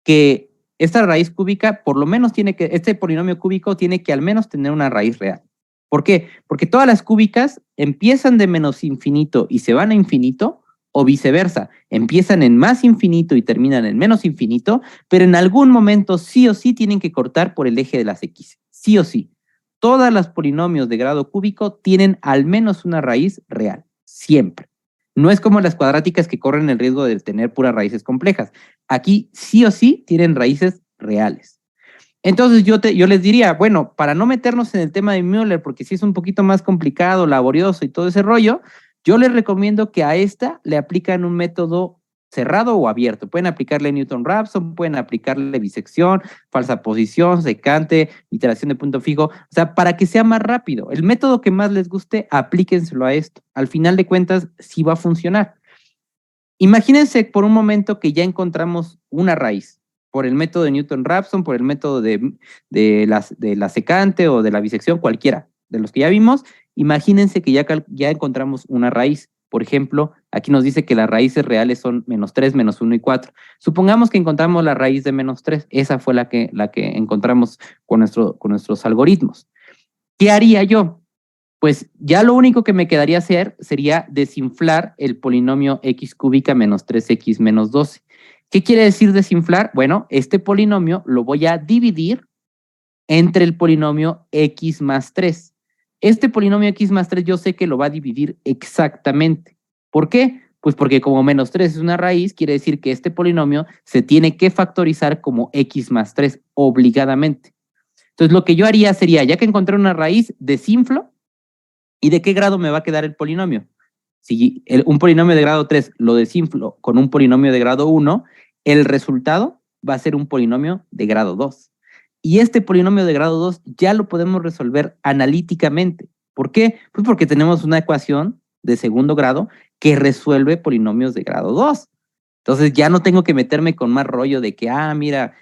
que esta raíz cúbica, por lo menos este polinomio cúbico tiene que al menos tener una raíz real. ¿Por qué? Porque todas las cúbicas empiezan de menos infinito y se van a infinito, o viceversa, empiezan en más infinito y terminan en menos infinito, pero en algún momento sí o sí tienen que cortar por el eje de las X. Sí o sí. Todas las polinomios de grado cúbico tienen al menos una raíz real. Siempre. No es como las cuadráticas que corren el riesgo de tener puras raíces complejas. Aquí sí o sí tienen raíces reales. Entonces yo les diría, bueno, para no meternos en el tema de Müller, porque sí es un poquito más complicado, laborioso y todo ese rollo, yo les recomiendo que a esta le aplican un método cerrado o abierto. Pueden aplicarle Newton-Raphson, pueden aplicarle bisección, falsa posición, secante, iteración de punto fijo, o sea, para que sea más rápido. El método que más les guste, aplíquenselo a esto. Al final de cuentas, sí va a funcionar. Imagínense por un momento que ya encontramos una raíz por el método de Newton-Raphson, por el método de la secante o de la bisección, cualquiera de los que ya vimos. Imagínense que ya encontramos una raíz. Por ejemplo, aquí nos dice que las raíces reales son -3, -1 y 4. Supongamos que encontramos la raíz de -3. Esa fue la que encontramos con nuestros algoritmos. ¿Qué haría yo? Pues ya lo único que me quedaría hacer sería desinflar el polinomio x cúbica menos 3x menos 12. ¿Qué quiere decir desinflar? Bueno, este polinomio lo voy a dividir entre el polinomio x más 3. Este polinomio x más 3 yo sé que lo va a dividir exactamente. ¿Por qué? Pues porque como menos 3 es una raíz, quiere decir que este polinomio se tiene que factorizar como x más 3 obligadamente. Entonces lo que yo haría sería, ya que encontré una raíz, desinflo. ¿Y de qué grado me va a quedar el polinomio? Si un polinomio de grado 3 lo desinflo con un polinomio de grado 1, el resultado va a ser un polinomio de grado 2. Y este polinomio de grado 2 ya lo podemos resolver analíticamente. ¿Por qué? Pues porque tenemos una ecuación de segundo grado que resuelve polinomios de grado 2. Entonces ya no tengo que meterme con más rollo de que, mira,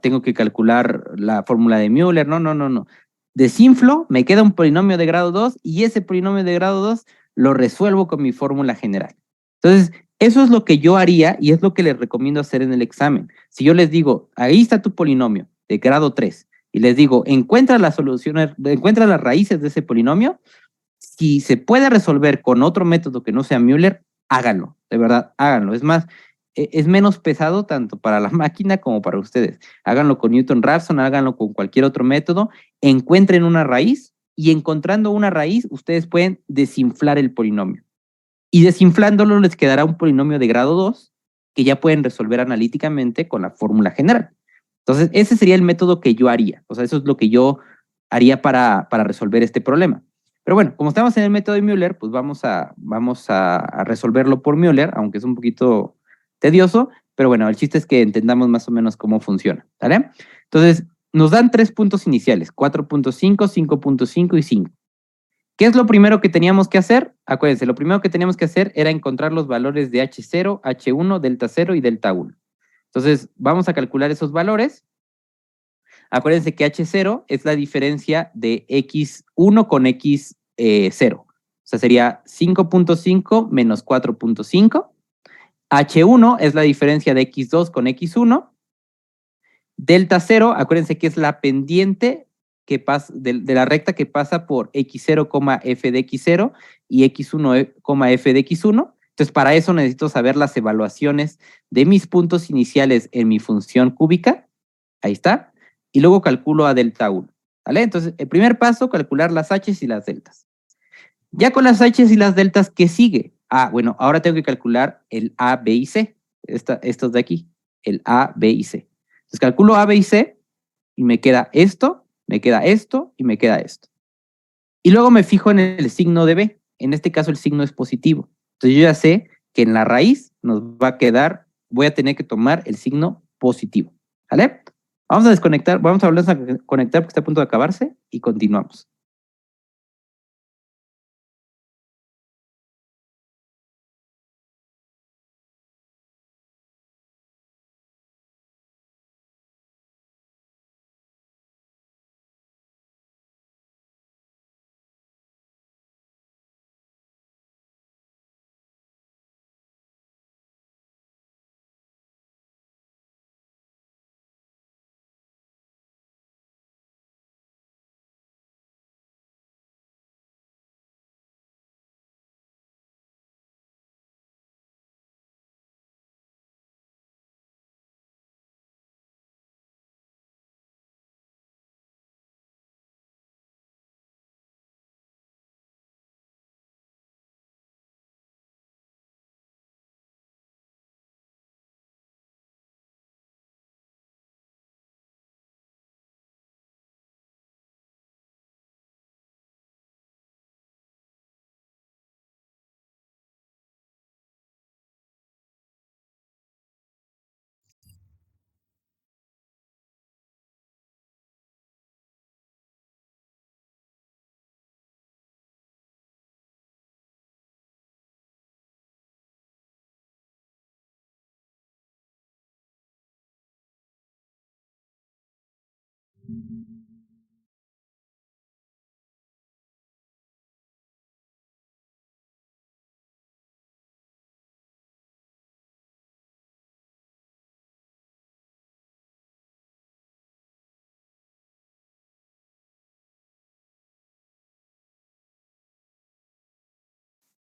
tengo que calcular la fórmula de Müller. No, no, no, no. Desinflo, me queda un polinomio de grado 2 y ese polinomio de grado 2 lo resuelvo con mi fórmula general. Entonces, eso es lo que yo haría y es lo que les recomiendo hacer en el examen. Si yo les digo, ahí está tu polinomio de grado 3 y les digo, encuentra las soluciones, encuentra las raíces de ese polinomio, si se puede resolver con otro método que no sea Müller, háganlo, de verdad, háganlo. Es más, es menos pesado tanto para la máquina como para ustedes. Háganlo con Newton-Raphson, háganlo con cualquier otro método, encuentren una raíz y encontrando una raíz, ustedes pueden desinflar el polinomio. Y desinflándolo les quedará un polinomio de grado 2 que ya pueden resolver analíticamente con la fórmula general. Entonces, ese sería el método que yo haría. O sea, eso es lo que yo haría para resolver este problema. Pero bueno, como estamos en el método de Müller, pues vamos a resolverlo por Müller, aunque es un poquito tedioso, pero bueno, el chiste es que entendamos más o menos cómo funciona, ¿vale? Entonces, nos dan 3 puntos iniciales, 4.5, 5.5 y 5. ¿Qué es lo primero que teníamos que hacer? Acuérdense, lo primero que teníamos que hacer era encontrar los valores de H0, H1, delta 0 y delta 1. Entonces, vamos a calcular esos valores. Acuérdense que H0 es la diferencia de X1 con X0. O sea, sería 5.5 menos 4.5. H1 es la diferencia de X2 con X1. Delta 0, acuérdense que es la pendiente que pasa de la recta que pasa por X0, f de X0 y X1, f de X1. Entonces, para eso necesito saber las evaluaciones de mis puntos iniciales en mi función cúbica. Ahí está. Y luego calculo a delta 1. ¿Vale? Entonces, el primer paso, calcular las H's y las deltas. Ya con las H's y las deltas, ¿qué sigue? Bueno, ahora tengo que calcular el A, B y C. Estos de aquí. El A, B y C. Entonces, calculo A, B y C y me queda esto, me queda esto y me queda esto. Y luego me fijo en el signo de B. En este caso, el signo es positivo. Entonces, yo ya sé que en la raíz nos va a quedar, voy a tener que tomar el signo positivo. ¿Vale? Vamos a desconectar, vamos a volver a conectar porque está a punto de acabarse y continuamos.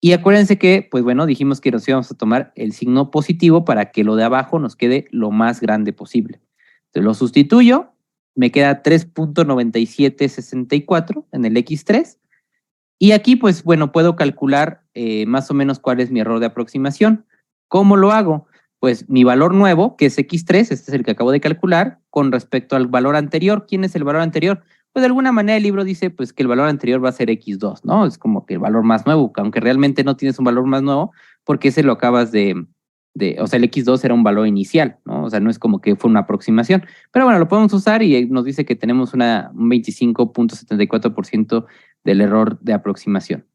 Y acuérdense que, pues bueno, dijimos que nos íbamos a tomar el signo positivo para que lo de abajo nos quede lo más grande posible. Entonces lo sustituyo, me queda 3.9764 en el X3. Y aquí, pues bueno, puedo calcular más o menos cuál es mi error de aproximación. ¿Cómo lo hago? Pues mi valor nuevo, que es X3, este es el que acabo de calcular, con respecto al valor anterior. ¿Quién es el valor anterior? Pues de alguna manera el libro dice pues que el valor anterior va a ser X2, ¿no? Es como que el valor más nuevo, aunque realmente no tienes un valor más nuevo, porque ese lo acabas o sea, el X2 era un valor inicial, ¿no? O sea, no es como que fue una aproximación. Pero bueno, lo podemos usar y nos dice que tenemos un 25.74% del error de aproximación.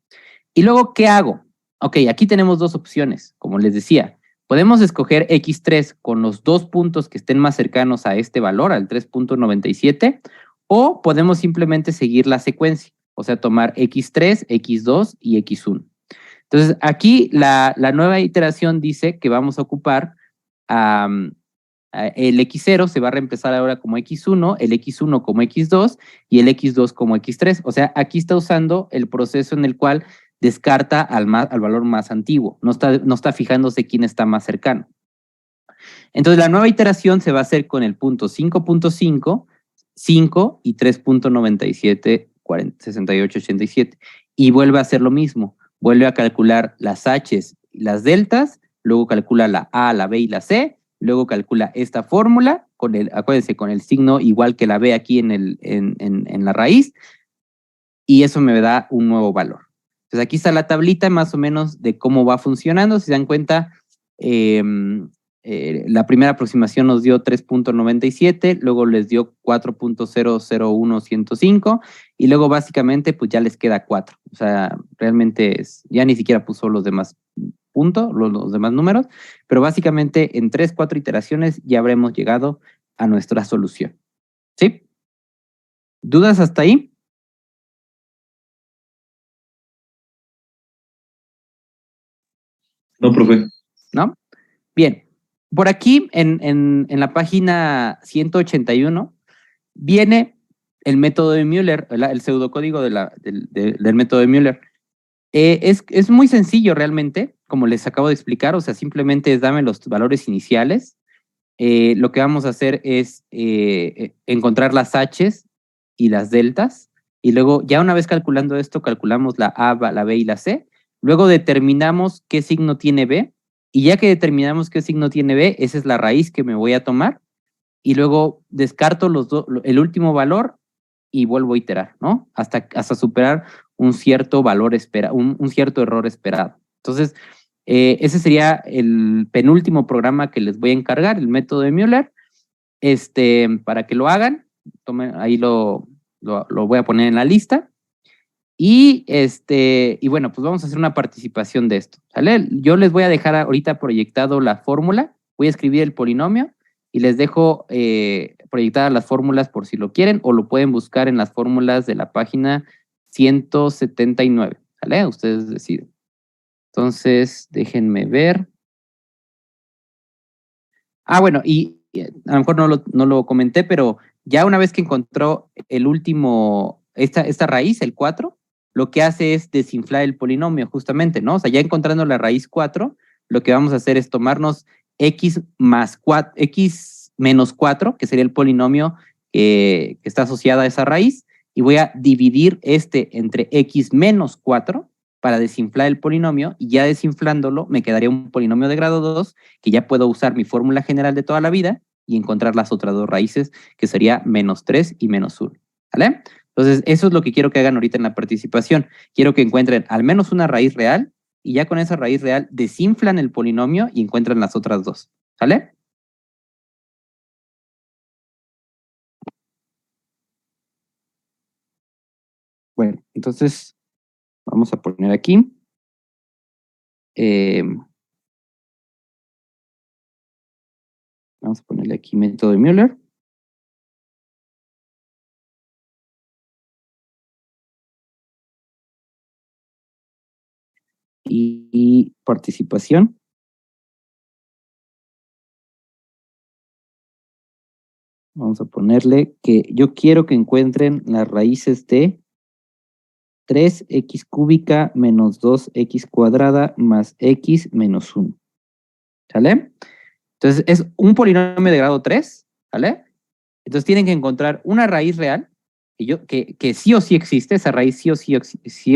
Y luego, ¿qué hago? Ok, aquí tenemos dos opciones, como les decía. Podemos escoger X3 con los dos puntos que estén más cercanos a este valor, al 3.97, o podemos simplemente seguir la secuencia, o sea, tomar X3, X2 y X1. Entonces, aquí la nueva iteración dice que vamos a ocupar el X0 se va a reemplazar ahora como X1, el X1 como X2 y el X2 como X3. O sea, aquí está usando el proceso en el cual descarta al valor más antiguo. No está fijándose quién está más cercano. Entonces, la nueva iteración se va a hacer con el punto 5.5, 5 y 3.97, 68, 87. Y vuelve a hacer lo mismo. Vuelve a calcular las H's y las deltas, luego calcula la A, la B y la C, luego calcula esta fórmula, acuérdense, con el signo igual que la B aquí en la raíz, y eso me da un nuevo valor. Entonces aquí está la tablita más o menos de cómo va funcionando. Si se dan cuenta, la primera aproximación nos dio 3.97, luego les dio 4.001105 y luego básicamente pues ya les queda 4. O sea, realmente ya ni siquiera puso los demás puntos, los demás números, pero básicamente en 3, 4 iteraciones ya habremos llegado a nuestra solución. ¿Sí? ¿Dudas hasta ahí? No, profe. ¿No? Bien, por aquí en la página 181 viene el método de Müller, el pseudocódigo del método de Müller. Es muy sencillo realmente, como les acabo de explicar, o sea, simplemente es dame los valores iniciales. Lo que vamos a hacer es encontrar las H's y las deltas, y luego ya una vez calculando esto, calculamos la A, la B y la C, luego determinamos qué signo tiene B, y ya que determinamos qué signo tiene B, esa es la raíz que me voy a tomar, y luego descarto el último valor y vuelvo a iterar, ¿no? Hasta superar un cierto valor un cierto error esperado. Entonces, ese sería el penúltimo programa que les voy a encargar, el método de Müller, para que lo hagan. Ahí lo voy a poner en la lista. Y bueno, pues vamos a hacer una participación de esto, ¿sale? Yo les voy a dejar ahorita proyectado la fórmula, voy a escribir el polinomio y les dejo proyectadas las fórmulas por si lo quieren o lo pueden buscar en las fórmulas de la página 179, ¿sale? Ustedes deciden. Entonces, déjenme ver. Bueno, y a lo mejor no lo comenté, pero ya una vez que encontró el último, esta raíz, el 4, lo que hace es desinflar el polinomio, justamente, ¿no? O sea, ya encontrando la raíz 4, lo que vamos a hacer es tomarnos x menos 4, que sería el polinomio que está asociado a esa raíz, y voy a dividir entre x menos 4 para desinflar el polinomio, y ya desinflándolo me quedaría un polinomio de grado 2 que ya puedo usar mi fórmula general de toda la vida y encontrar las otras dos raíces, que sería menos 3 y menos 1. ¿Vale? Entonces, eso es lo que quiero que hagan ahorita en la participación. Quiero que encuentren al menos una raíz real y ya con esa raíz real desinflan el polinomio y encuentran las otras dos. ¿Sale? Bueno, entonces vamos a poner aquí. Vamos a ponerle aquí método de Müller. y participación. Vamos a ponerle que yo quiero que encuentren las raíces de 3x cúbica menos 2x cuadrada más x menos 1. ¿Sale? Entonces es un polinomio de grado 3, ¿vale? Entonces tienen que encontrar una raíz real, que sí o sí existe, esa raíz sí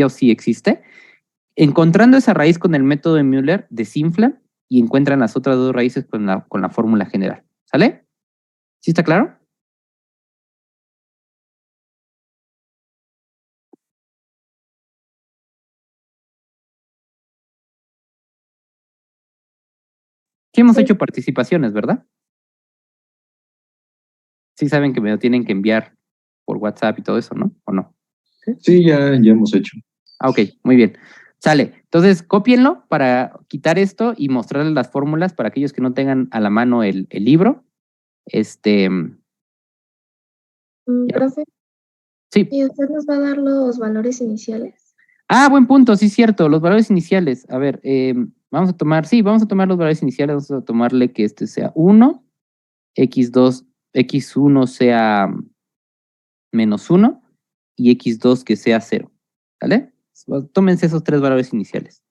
o sí existe. Encontrando esa raíz con el método de Müller, desinflan y encuentran las otras dos raíces con la fórmula general. ¿Sale? ¿Sí está claro? Sí hemos Sí. hecho participaciones, ¿verdad? Sí saben que me lo tienen que enviar por WhatsApp y todo eso, ¿no? ¿O no? Sí, ya hemos hecho. Ah, ok, muy bien. Sale. Entonces, cópienlo para quitar esto y mostrarles las fórmulas para aquellos que no tengan a la mano el libro. Ya. Profe, Sí. ¿y usted nos va a dar los valores iniciales? Ah, buen punto, sí, cierto. Los valores iniciales. A ver, vamos a tomar los valores iniciales. Vamos a tomarle que este sea 1, x2, x1 sea menos 1 y x2 que sea 0. ¿Vale? Tómense esos tres valores iniciales.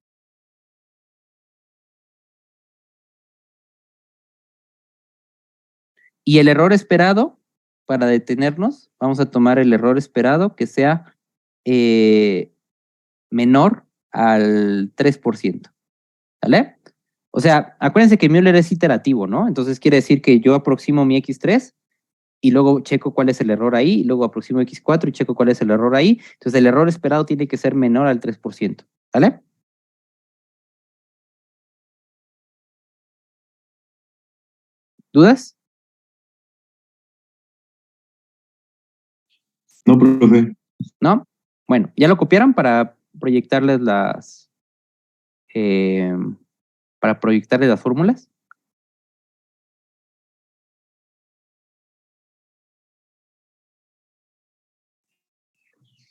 Y el error esperado, para detenernos, vamos a tomar el error esperado que sea menor al 3%. ¿Vale? O sea, acuérdense que Müller es iterativo, ¿no? Entonces quiere decir que yo aproximo mi x3 y luego checo cuál es el error ahí, y luego aproximo x4 y checo cuál es el error ahí. Entonces el error esperado tiene que ser menor al 3%. ¿Vale? ¿Dudas? No, profe. ¿No? Bueno, ¿ya lo copiaron proyectarles eh, para proyectarles las fórmulas?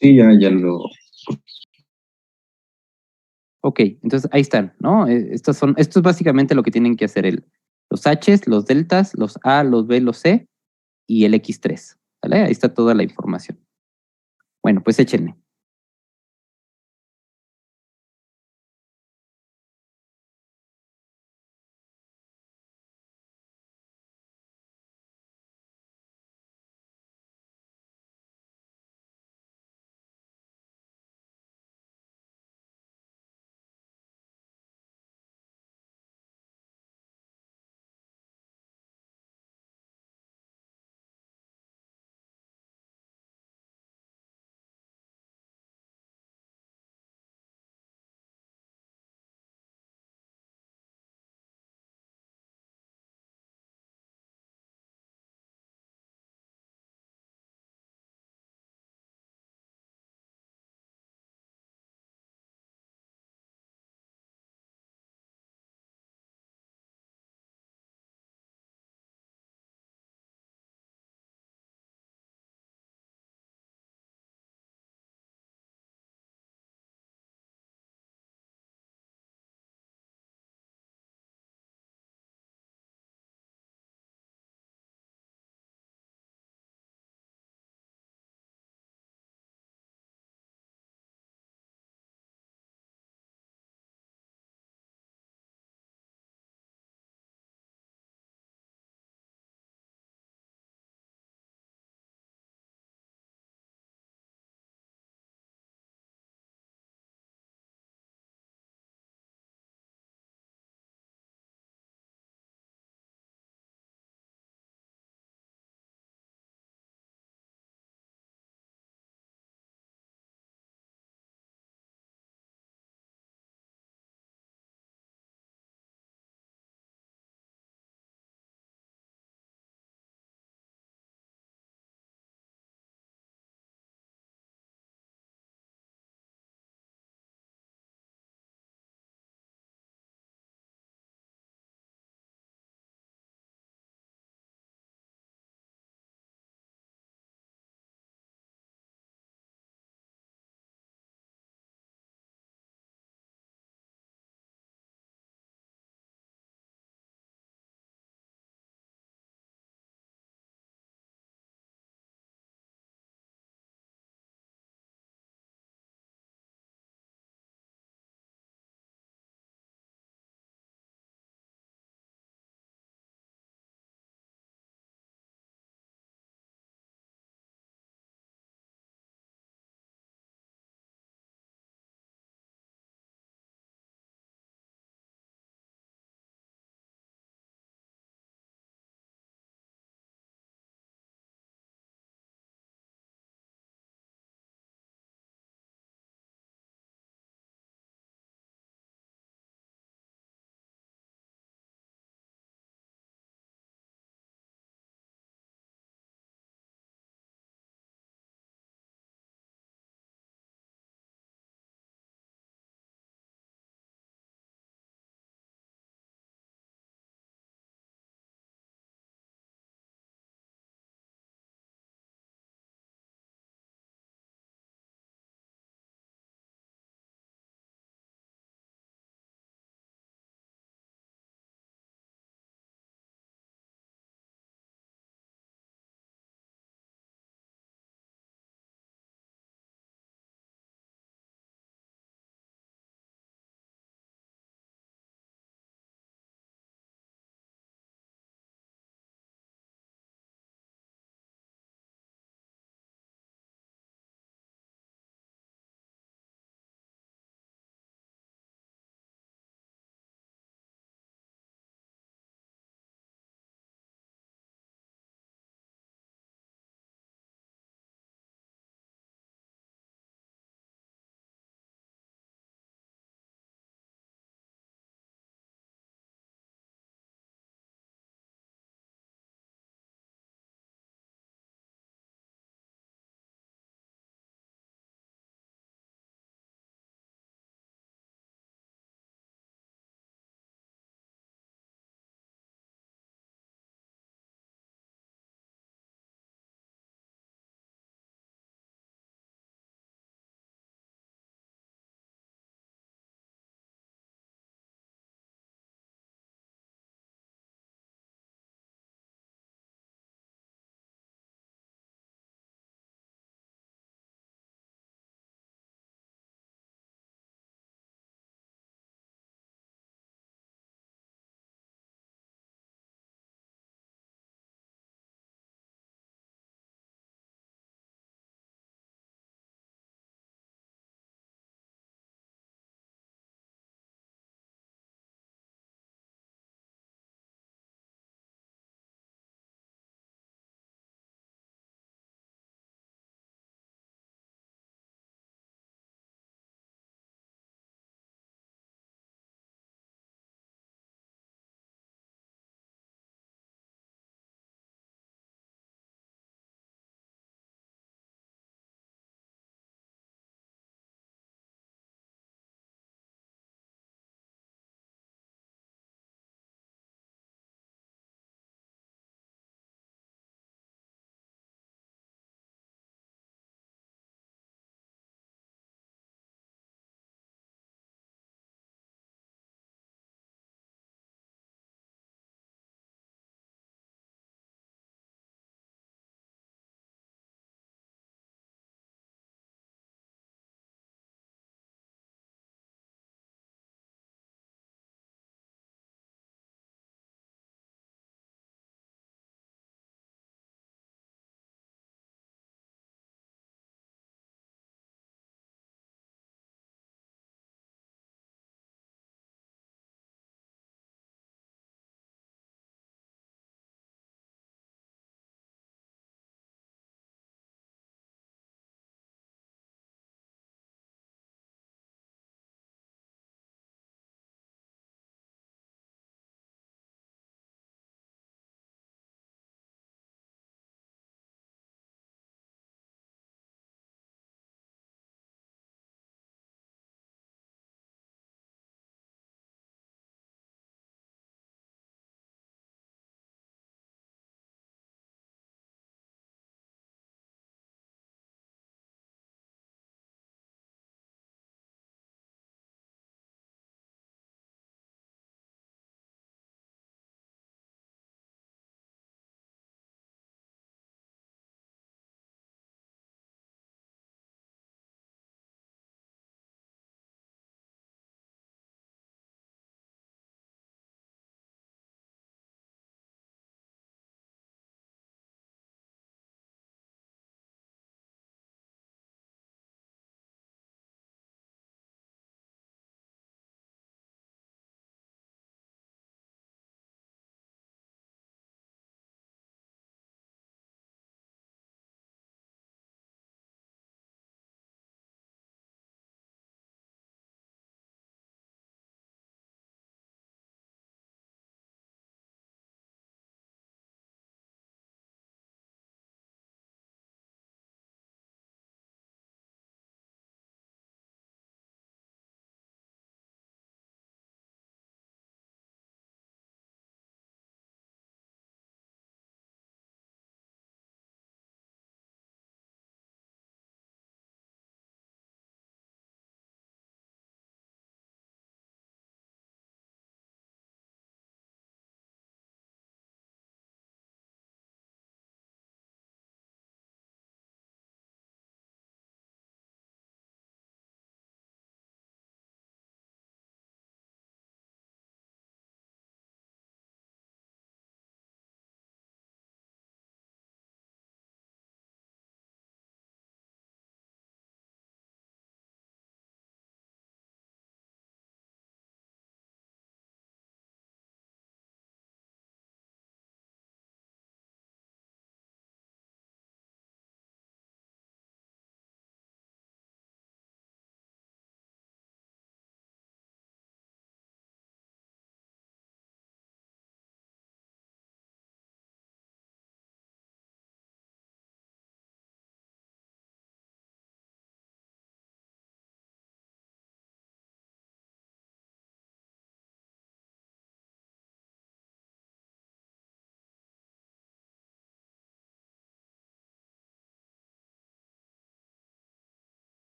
Sí, ya lo. Ok, entonces ahí están, ¿no? Esto es básicamente lo que tienen que hacer los H's, los deltas, los A, los B, los C y el X3. ¿Vale? Ahí está toda la información. Bueno, pues échenle.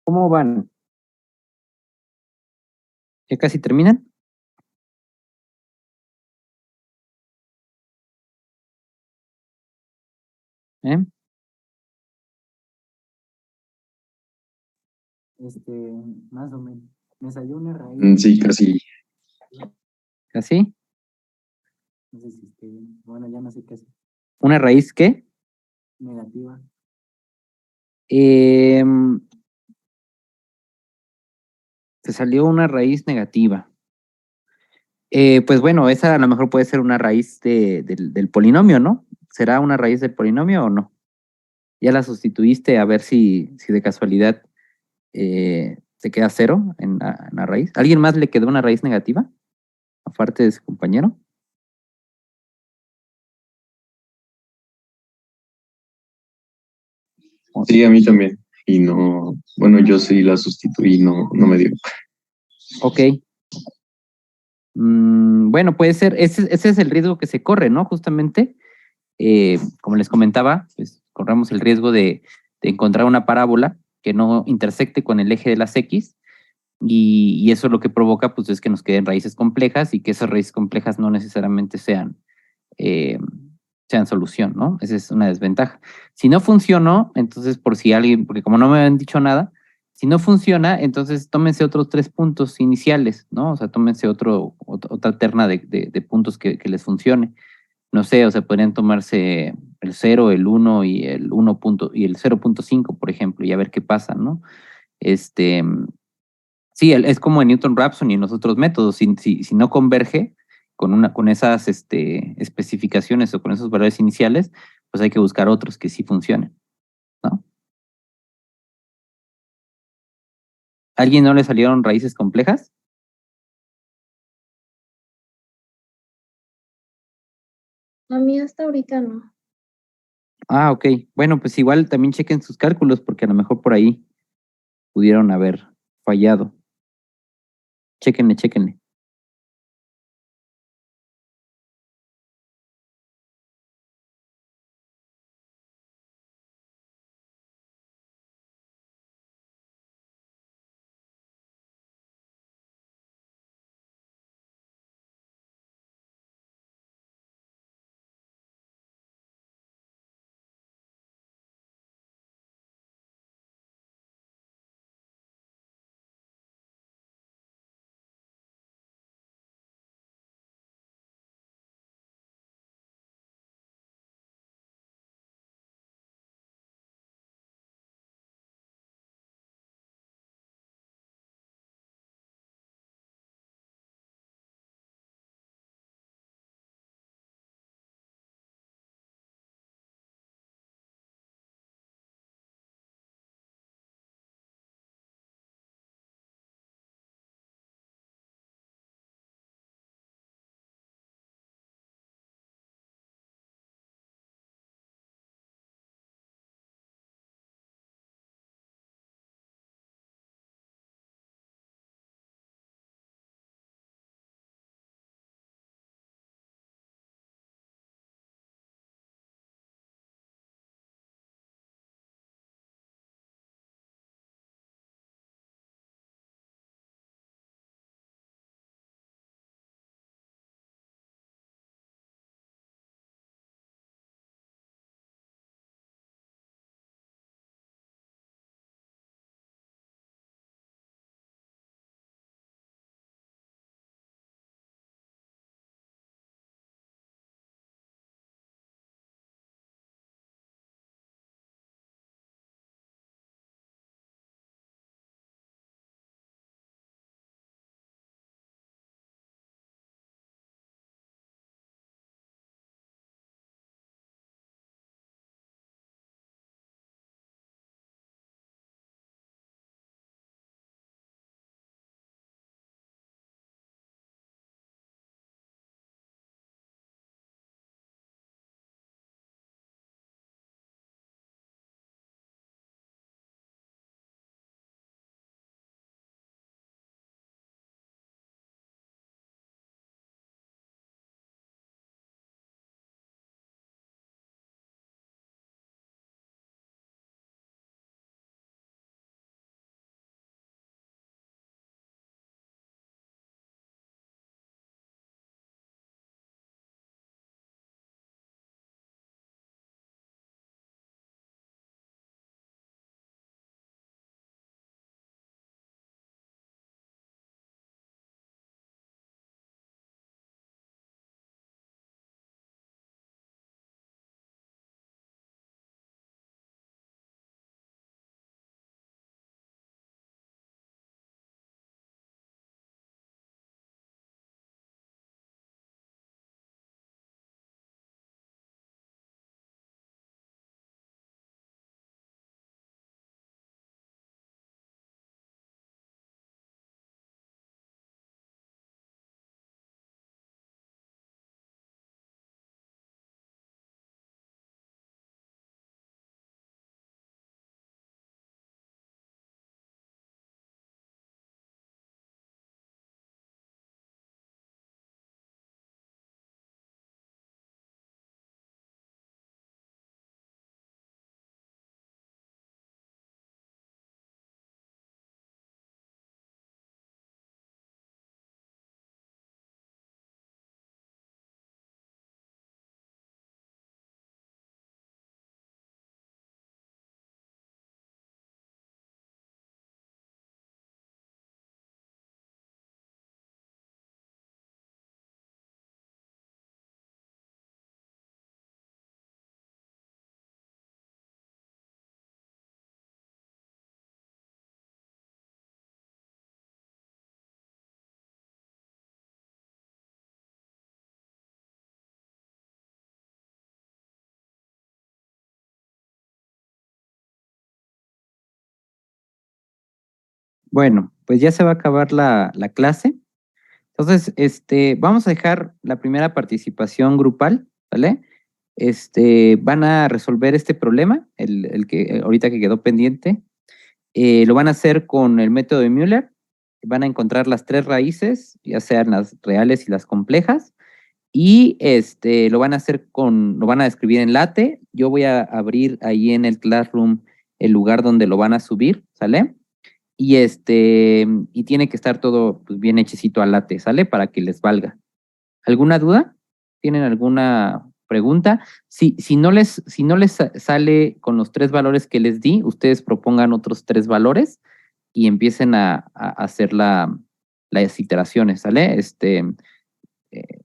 ¿Cómo van? ¿Ya casi terminan? ¿Eh? Más o menos. Me salió una raíz. Sí, casi. ¿Casi? No sé si esté bien. Bueno, ya no sé qué es. ¿Una raíz qué? Negativa. Te salió una raíz negativa. Pues bueno, esa a lo mejor puede ser una raíz del polinomio, ¿no? ¿Será una raíz del polinomio o no? Ya la sustituiste a ver si de casualidad te queda cero en la raíz. ¿Alguien más le quedó una raíz negativa? Aparte de su compañero. Sí, a mí también. Y no, bueno, yo sí la sustituí, no me dio. Ok. Bueno, puede ser, ese es el riesgo que se corre, ¿no? Justamente, como les comentaba, pues corremos el riesgo de encontrar una parábola que no intersecte con el eje de las X y eso lo que provoca pues es que nos queden raíces complejas y que esas raíces complejas no necesariamente eh, sean solución, ¿no? Esa es una desventaja. Si no funcionó, entonces por si alguien, porque como no me han dicho nada, si no funciona, entonces tómense otros 3 puntos iniciales, ¿no? O sea, tómense otra terna de puntos que les funcione. No sé, o sea, podrían tomarse el 0, el 1 y el 0.5, por ejemplo, y a ver qué pasa, ¿no? Este, sí, es como en Newton Raphson y en los otros métodos. Si no converge con esas especificaciones o con esos valores iniciales, pues hay que buscar otros que sí funcionen, ¿no? ¿A alguien no le salieron raíces complejas? A mí hasta ahorita no. Ah, ok. Bueno, pues igual también chequen sus cálculos porque a lo mejor por ahí pudieron haber fallado. Chéquenle, chéquenle. Bueno, pues ya se va a acabar la clase. Entonces, vamos a dejar la primera participación grupal, ¿vale? Van a resolver este problema, el que ahorita que quedó pendiente. Lo van a hacer con el método de Müller. Van a encontrar las tres raíces, ya sean las reales y las complejas. Y lo van a escribir en late. Yo voy a abrir ahí en el Classroom el lugar donde lo van a subir, ¿sale? Y tiene que estar todo pues, bien hechecito al late, ¿sale? Para que les valga. ¿Alguna duda? ¿Tienen alguna pregunta? Si no les sale con los tres valores que les di, ustedes propongan otros tres valores y empiecen a hacer las iteraciones, ¿sale? Eh,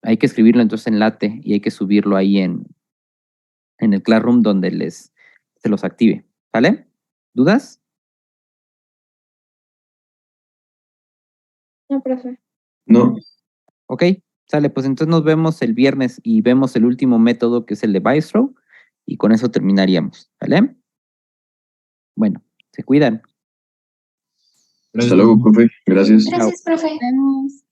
hay que escribirlo entonces en late y hay que subirlo ahí en el Classroom donde se los active, ¿sale? ¿Dudas? No, profe. No, Ok, sale, pues entonces nos vemos el viernes y vemos el último método que es el de Bistro y con eso terminaríamos, ¿vale? Bueno, se cuidan. hasta luego, profe. Gracias. Chao. Gracias, profe. Vemos.